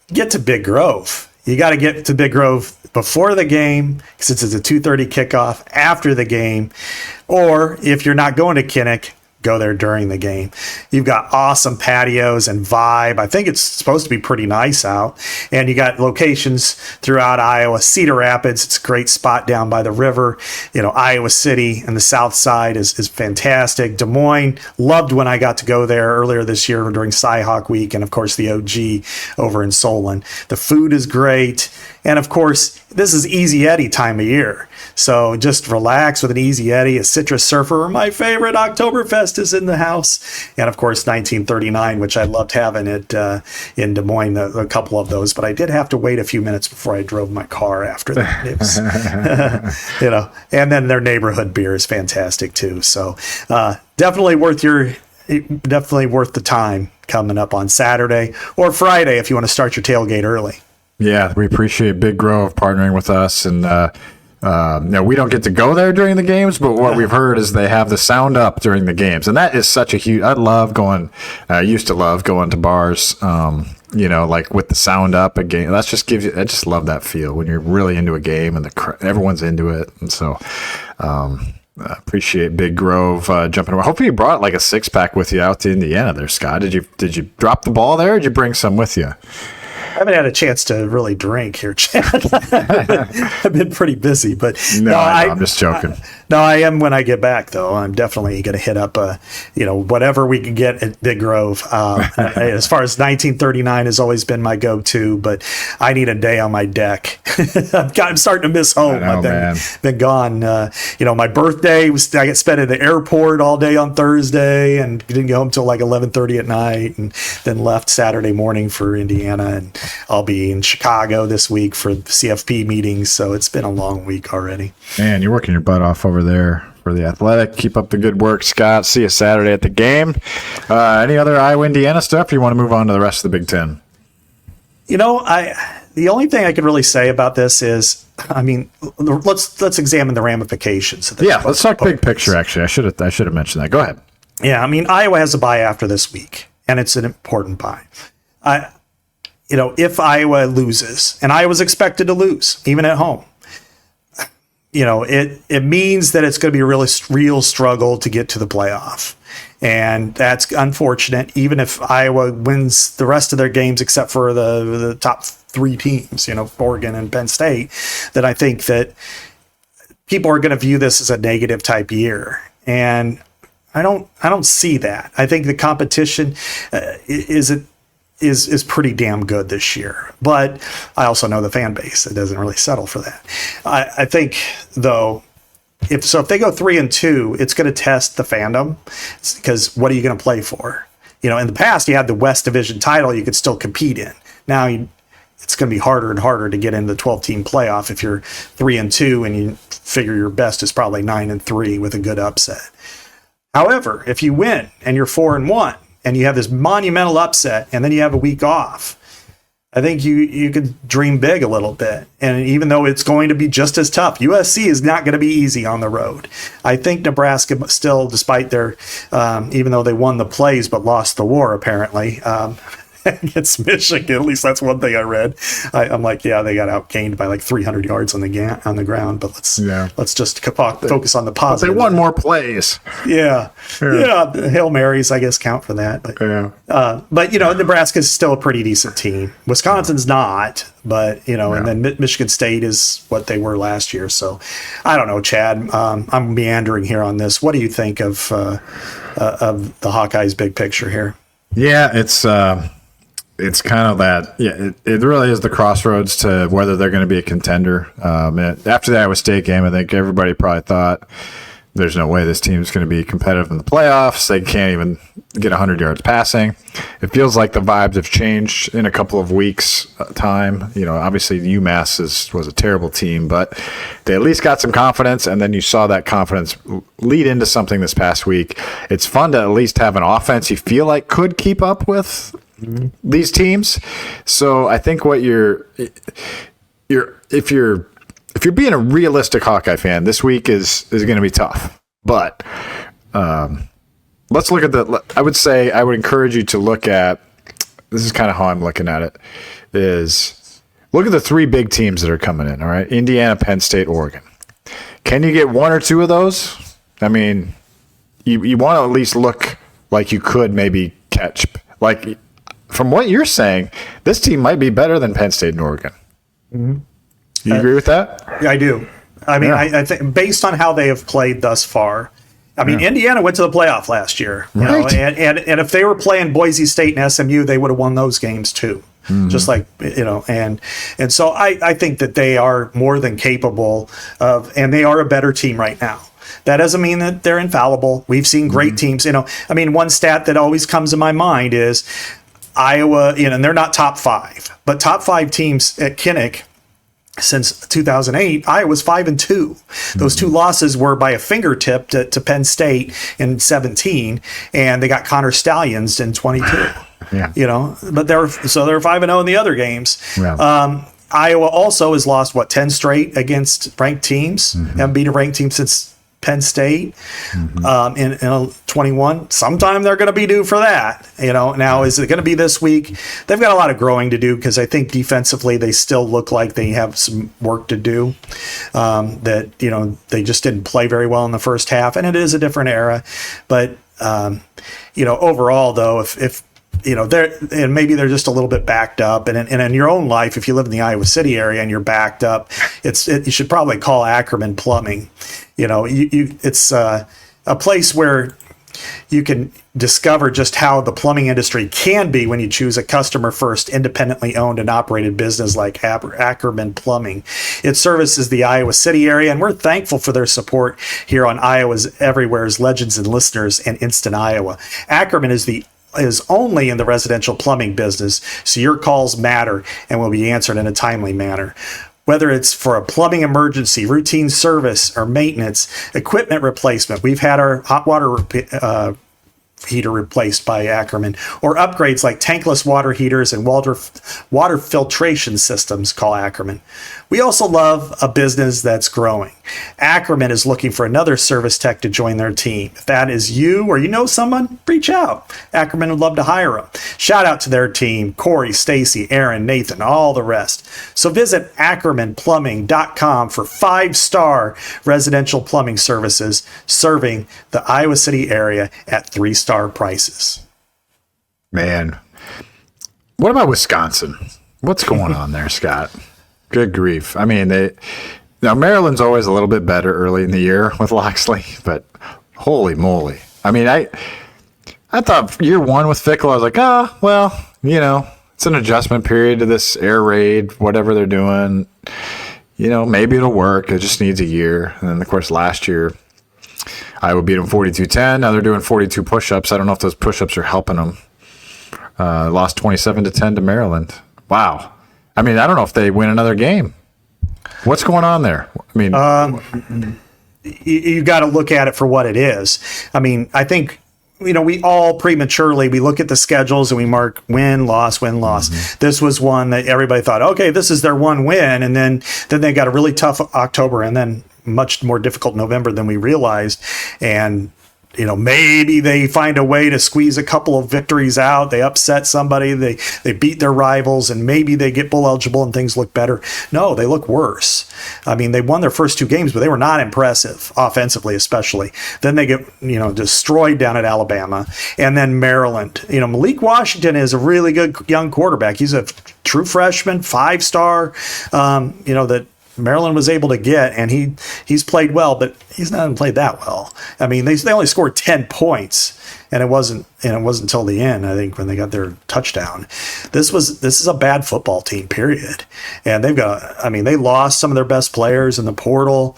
get to Big Grove. You got to get to Big Grove before the game, since it's a 2:30 kickoff, after the game, or if you're not going to Kinnick, go there during the game. You've got awesome patios and vibe. I think it's supposed to be pretty nice out. And you got locations throughout Iowa. Cedar Rapids, it's a great spot down by the river. Iowa City and the south side is fantastic. Des Moines, loved when I got to go there earlier this year during Cy-Hawk Week. And of course, the OG over in Solon. The food is great. And of course, this is Easy Eddie time of year. So just relax with an Easy Eddie, a Citrus Surfer, or my favorite, Oktoberfest is in the house. And of course, 1939, which I loved having it in Des Moines, a couple of those. But I did have to wait a few minutes before I drove my car after that. It was, and then their neighborhood beer is fantastic too. So definitely worth the time coming up on Saturday or Friday if you want to start your tailgate early. Yeah, we appreciate Big Grove partnering with us, and we don't get to go there during the games, but what we've heard is they have the sound up during the games, and that is such a huge. I used to love going to bars, like with the sound up a game. That just gives you. I just love that feel when you're really into a game and everyone's into it, and so. Appreciate Big Grove jumping around. Hopefully you brought like a 6-pack with you out to Indiana there, Scott. Did you drop the ball there, or did you bring some with you? I haven't had a chance to really drink here, Chad. I've been pretty busy, but I'm just joking. I am when I get back, though. I'm definitely going to hit up, whatever we can get at Big Grove. As far as 1939 has always been my go-to, but I need a day on my deck. I'm starting to miss home. I've been gone. My birthday I got spent at the airport all day on Thursday and didn't get home till like 11:30 at night, and then left Saturday morning for Indiana, and I'll be in Chicago this week for CFP meetings. So it's been a long week already. Man, you're working your butt off over there for the Athletic. Keep up the good work, Scott. See you Saturday at the game. Any other Iowa Indiana stuff, or you want to move on to the rest of the Big Ten? The only thing I could really say about this is, let's examine the ramifications. Let's talk big picture. Actually, I should have mentioned that. Go ahead. Yeah, Iowa has a bye after this week, and it's an important bye. If Iowa loses, and Iowa's expected to lose, even at home, it means that it's going to be a really real struggle to get to the playoff. And that's unfortunate, even if Iowa wins the rest of their games except for the top 3 teams, Oregon and Penn State, then I think that people are going to view this as a negative type year. And I don't see that. I think the competition is pretty damn good this year. But I also know the fan base that doesn't really settle for that. I think, though, if they go 3-2, it's going to test the fandom, because what are you going to play for? In the past, you had the West Division title you could still compete in. Now it's going to be harder and harder to get into the 12-team playoff if you're 3-2 and you figure your best is probably 9-3 with a good upset. However, if you win and you're 4-1 and you have this monumental upset and then you have a week off, I think you could dream big a little bit. And even though it's going to be just as tough, USC is not going to be easy on the road. I think Nebraska still, despite their, even though they won the plays but lost the war, apparently, against Michigan, at least that's one thing I read. I'm like, yeah, they got outgained by like 300 yards on the ground, but let's just focus on the positive. But they won more plays. Yeah. Hail Marys, I guess, count for that. But Nebraska's still a pretty decent team. Wisconsin's not, but and then Michigan State is what they were last year. So I don't know, Chad. I'm meandering here on this. What do you think of the Hawkeyes' big picture here? Yeah, it's kind of that. Yeah, it really is the crossroads to whether they're going to be a contender. After the Iowa State game, I think everybody probably thought there's no way this team's going to be competitive in the playoffs. They can't even get 100 yards passing. It feels like the vibes have changed in a couple of weeks' time. Obviously UMass was a terrible team, but they at least got some confidence, and then you saw that confidence lead into something this past week. It's fun to at least have an offense you feel like could keep up with these teams. So I think what if you're being a realistic Hawkeye fan, this week is going to be tough. But let's look at I would encourage you to look at, this is kind of how I'm looking at it, is look at the 3 big teams that are coming in, all right? Indiana, Penn State, Oregon. Can you get 1 or 2 of those? you want to at least look like you could maybe catch. Like, from what you're saying, this team might be better than Penn State and Oregon. Mm-hmm. You agree with that? Yeah, I do. I mean, I think based on how they have played thus far, I mean, Indiana went to the playoff last year, you know, and if they were playing Boise State and SMU, they would have won those games too. Mm-hmm. Just like, you know, and so I think that they are more than capable of, and they are a better team right now. That doesn't mean that they're infallible. We've seen great teams, you know. I mean, one stat that always comes to my mind is Iowa, you know, and they're not top 5, but top 5 teams at Kinnick since 2008, Iowa's 5-2. Those 2 losses were by a fingertip to Penn State in 17, and they got Connor Stallions in 22. Yeah. You know, but they're 5-0 in the other games. Yeah. Iowa also has lost 10 straight against ranked teams. Haven't beat a ranked team since Penn State in 21. Sometime they're going to be due for that. You know, now is it going to be this week? They've got a lot of growing to do because I think defensively they still look like they have some work to do. That, you know, they just didn't play very well in the first half, and it is a different era. But you know, overall though, if you know, and maybe they're just a little bit backed up. And in your own life, if you live in the Iowa City area and you're backed up, you should probably call Acriman Plumbing. You know, it's a place where you can discover just how the plumbing industry can be when you choose a customer-first, independently owned and operated business like Acriman Plumbing. It services the Iowa City area, and we're thankful for their support here on Iowa's Everywhere's Legends and Listeners and Instant Iowa. Acriman is only in the residential plumbing business, so your calls matter and will be answered in a timely manner. Whether it's for a plumbing emergency, routine service, or maintenance, equipment replacement, we've had our hot water heater replaced by Acriman, or upgrades like tankless water heaters and water filtration systems, call Acriman. We also love a business that's growing. Acriman is looking for another service tech to join their team. If that is you or you know someone, reach out. Acriman would love to hire them. Shout out to their team, Corey, Stacy, Aaron, Nathan, all the rest. So visit AcrimanPlumbing.com for 5-star residential plumbing services serving the Iowa City area at 3-star prices. Man, what about Wisconsin? What's going on there, Scott? Good grief. I mean, now Maryland's always a little bit better early in the year with Loxley, but holy moly. I mean, I thought year one with Fickle, I was like, well, you know, it's an adjustment period to this air raid, whatever they're doing. You know, maybe it'll work. It just needs a year. And then, of course, last year, Iowa beat them 42-10. Now they're doing 42 push-ups. I don't know if those push-ups are helping them. Lost 27-10 to Maryland. Wow. I mean, I don't know if they win another game. What's going on there? I mean, you got to look at it for what it is. I mean, I think, you know, we all prematurely, we look at the schedules and we mark win, loss, win, loss. Mm-hmm. This was one that everybody thought, okay, this is their one win. And then they got a really tough October and then much more difficult November than we realized. And, you know, maybe they find a way to squeeze a couple of victories out. They upset somebody. They beat their rivals, and maybe they get bowl eligible and things look better. No, they look worse. I mean, they won their first 2 games, but they were not impressive offensively, especially. Then they get, you know, destroyed down at Alabama, and then Maryland. You know, Malik Washington is a really good young quarterback. He's a true freshman, 5-star. You know, that Maryland was able to get, and he's played well, but he's not played that well. I mean, they only scored 10 points, and it wasn't until the end, I think, when they got their touchdown. This is a bad football team, period. And they lost some of their best players in the portal.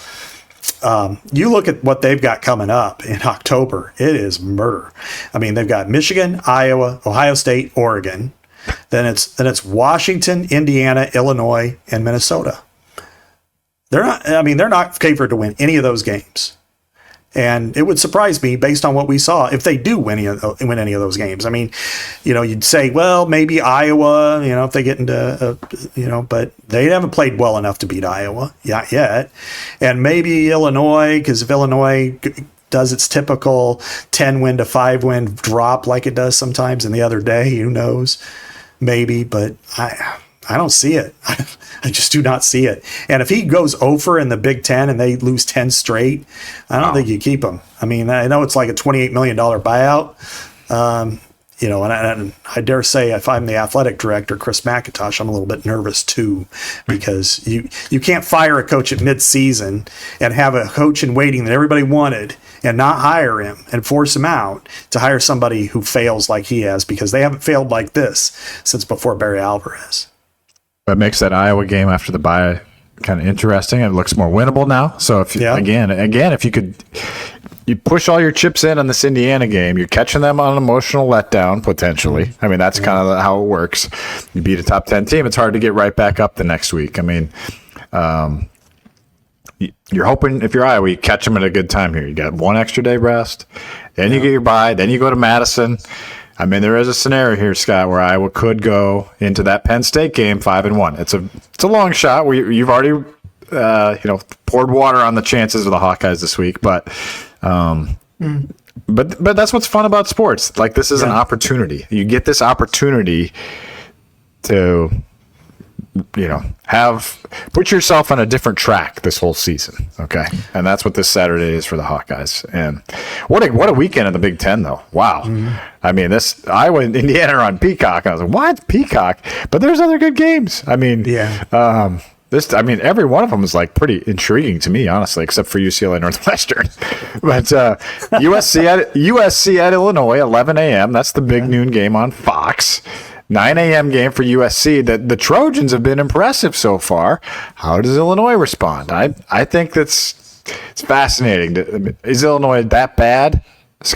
You look at what they've got coming up in October, it is murder. I mean, they've got Michigan, Iowa, Ohio State, Oregon. Then it's Washington, Indiana, Illinois, and Minnesota. They're not favored to win any of those games. And it would surprise me, based on what we saw, if they do win any of those games. I mean, you know, you'd say, well, maybe Iowa, you know, if they get into, you know, but they haven't played well enough to beat Iowa yet. And maybe Illinois, because if Illinois does its typical 10-win to 5-win drop like it does sometimes, and the other day, who knows, maybe. But I don't see it. I just do not see it. And if he goes over in the Big Ten and they lose 10 straight, I don't think you keep him. I mean, I know it's like a $28 million buyout. And I dare say if I'm the athletic director, Chris McIntosh, I'm a little bit nervous too, because you can't fire a coach at midseason and have a coach in waiting that everybody wanted and not hire him and force him out to hire somebody who fails like he has, because they haven't failed like this since before Barry Alvarez. That makes that Iowa game after the bye kind of interesting. It looks more winnable now. So if you, again, if you could, you push all your chips in on this Indiana game, you're catching them on an emotional letdown potentially. I mean, that's kind of how it works. You beat a top 10 team, it's hard to get right back up the next week. I mean, you're hoping if you're Iowa, you catch them at a good time here. You got one extra day rest, then you get your bye, then you go to Madison. I mean, there is a scenario here, Scott, where Iowa could go into that Penn State game 5-1. It's a long shot. You've already poured water on the chances of the Hawkeyes this week, but that's what's fun about sports. Like, this is an opportunity. You get this opportunity to put yourself on a different track this whole season. Okay. And that's what this Saturday is for the Hawkeyes. And what a weekend in the Big Ten though. Wow. Mm-hmm. I mean, this Iowa and Indiana are on Peacock. I was like, what? Peacock? But there's other good games. I mean, every one of them is like pretty intriguing to me, honestly, except for UCLA Northwestern. But USC at Illinois, 11 a.m. That's the big noon game on Fox. 9 a.m. game for USC. The Trojans have been impressive so far. How does Illinois respond? I think it's fascinating. Is Illinois that bad?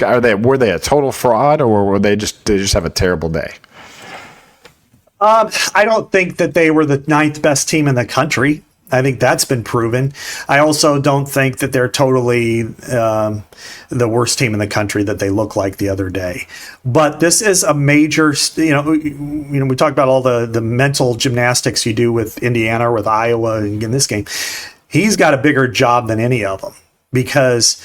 Were they a total fraud, or were they just have a terrible day? I don't think that they were the 9th best team in the country. I think that's been proven. I also don't think that they're totally the worst team in the country that they look like the other day. But this is a major, we talk about all the mental gymnastics you do with Indiana or with Iowa in this game. He's got a bigger job than any of them, because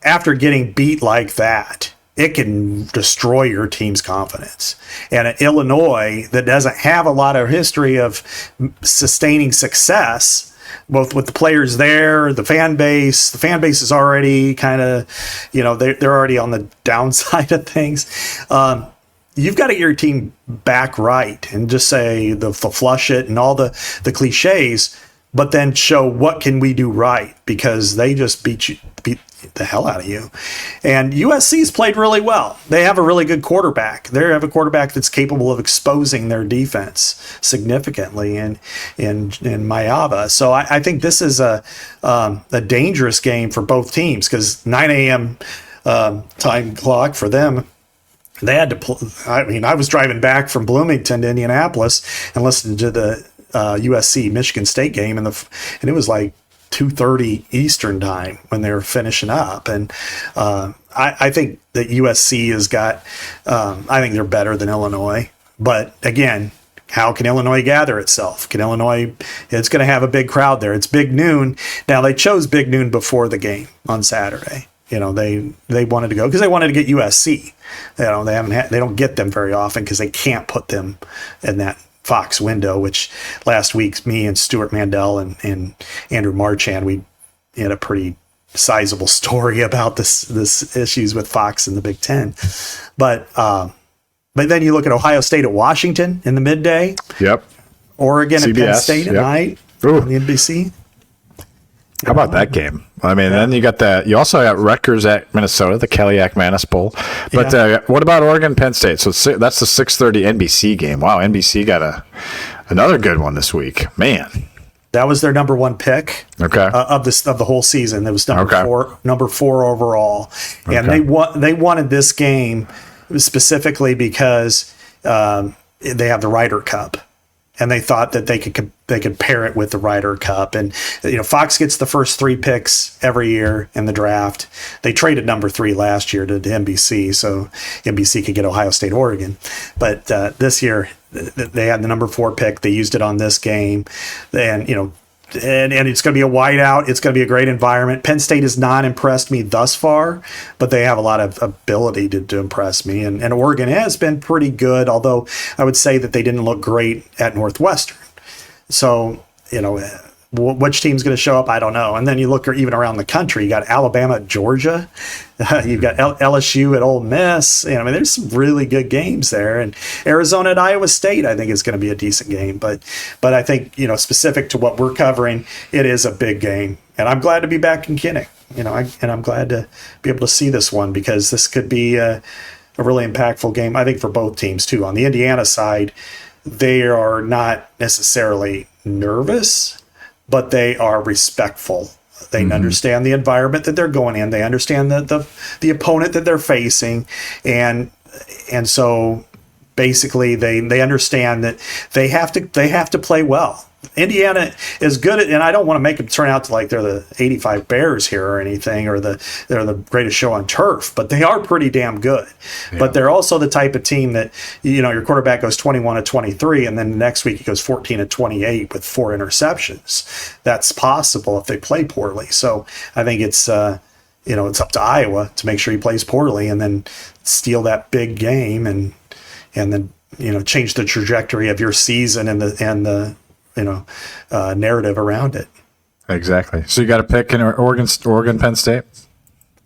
after getting beat like that, it can destroy your team's confidence. And at Illinois, that doesn't have a lot of history of sustaining success, both with the players there, the fan base is already kind of, they're already on the downside of things. You've got to get your team back right and just say the flush it and all the cliches, but then show what can we do right, because they just beat the hell out of you. And USC's played really well. They have a really good quarterback. They have a quarterback that's capable of exposing their defense significantly in Mayava. So I think this is a dangerous game for both teams, because 9 a.m. Time clock for them. They had to. I was driving back from Bloomington to Indianapolis and listened to the USC Michigan State game, and it was like 2:30 Eastern time when they were finishing up. And I think that USC has got, I think they're better than Illinois. But again, how can Illinois gather itself? It's going to have a big crowd there. It's big noon. Now, they chose big noon before the game on Saturday. They wanted to go because they wanted to get USC. They don't get them very often because they can't put them in that Fox window, which last week me and Stuart Mandel and Andrew Marchand, we had a pretty sizable story about this issues with Fox in the Big Ten. But then you look at Ohio State at Washington in the midday. Yep. Oregon CBS, at Penn State at night on the NBC. How about that game? I mean, then you got that. You also got Rutgers at Minnesota, the Kellyak Manis Bowl. But what about Oregon, Penn State? So that's the 6:30 NBC game. Wow, NBC got another good one this week. Man, that was their number one pick. Okay. Of the whole season. It was number four overall, and they wanted this game specifically because they have the Ryder Cup. And they thought that they could pair it with the Ryder Cup. And Fox gets the first 3 picks every year in the draft. They traded number 3 last year to NBC, so NBC could get Ohio State, Oregon. But this year they had the number 4 pick. They used it on this game, and and it's going to be a whiteout. It's going to be a great environment. Penn State has not impressed me thus far, but they have a lot of ability to impress me. And Oregon has been pretty good, although I would say that they didn't look great at Northwestern. So, which team's going to show up? I don't know. And then you look even around the country, you got Alabama at Georgia. You've got LSU at Ole Miss. There's some really good games there. And Arizona at Iowa State, I think, is going to be a decent game. But I think, specific to what we're covering, it is a big game. And I'm glad to be back in Kinnick. And I'm glad to be able to see this one, because this could be a really impactful game, I think, for both teams, too. On the Indiana side, they are not necessarily nervous, but they are respectful. They understand the environment that they're going in. They understand the opponent that they're facing. And so basically they understand that they have to play well. Indiana is good at, and I don't want to make them turn out to like they're the 85 Bears here or anything, or they're the greatest show on turf, but they are pretty damn good. Yeah. But they're also the type of team that, your quarterback goes 21-23, and then the next week he goes 14-28 with 4 interceptions. That's possible if they play poorly. So I think it's it's up to Iowa to make sure he plays poorly and then steal that big game and then change the trajectory of your season and the narrative around it. Exactly. So you got to pick in Oregon, Penn State?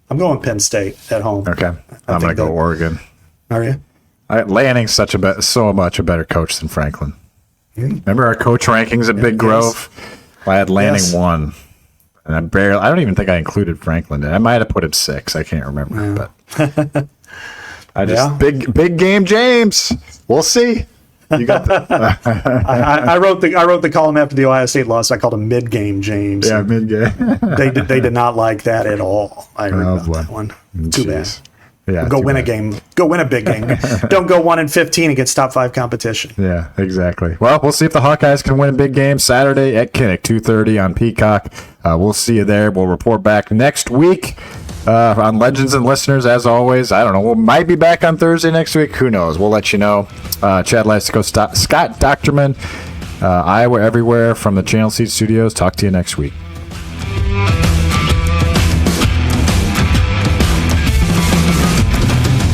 I'm going Penn State at home. Okay. I'm going to go Oregon. Are you? Lanning's so much a better coach than Franklin. Remember our coach rankings at Big Grove? I had Lanning 1. And I don't even think I included Franklin. I might have put him 6. I can't remember. But big game, James. We'll see. You got I wrote the column after the Ohio State loss. I called him mid-game James. Yeah, mid-game. they did not like that at all. I heard about that one. Too bad. Yeah, go win a game. Go win a big game. Don't go 1-15 against top 5 competition. Yeah, exactly. Well, we'll see if the Hawkeyes can win a big game Saturday at Kinnick, 2:30 on Peacock. We'll see you there. We'll report back next week. On Legends and Listeners, as always. I don't know. We might be back on Thursday next week. Who knows? We'll let you know. Chad Leistikow, Scott Dochterman, Iowa Everywhere from the Channel Seed Studios. Talk to you next week.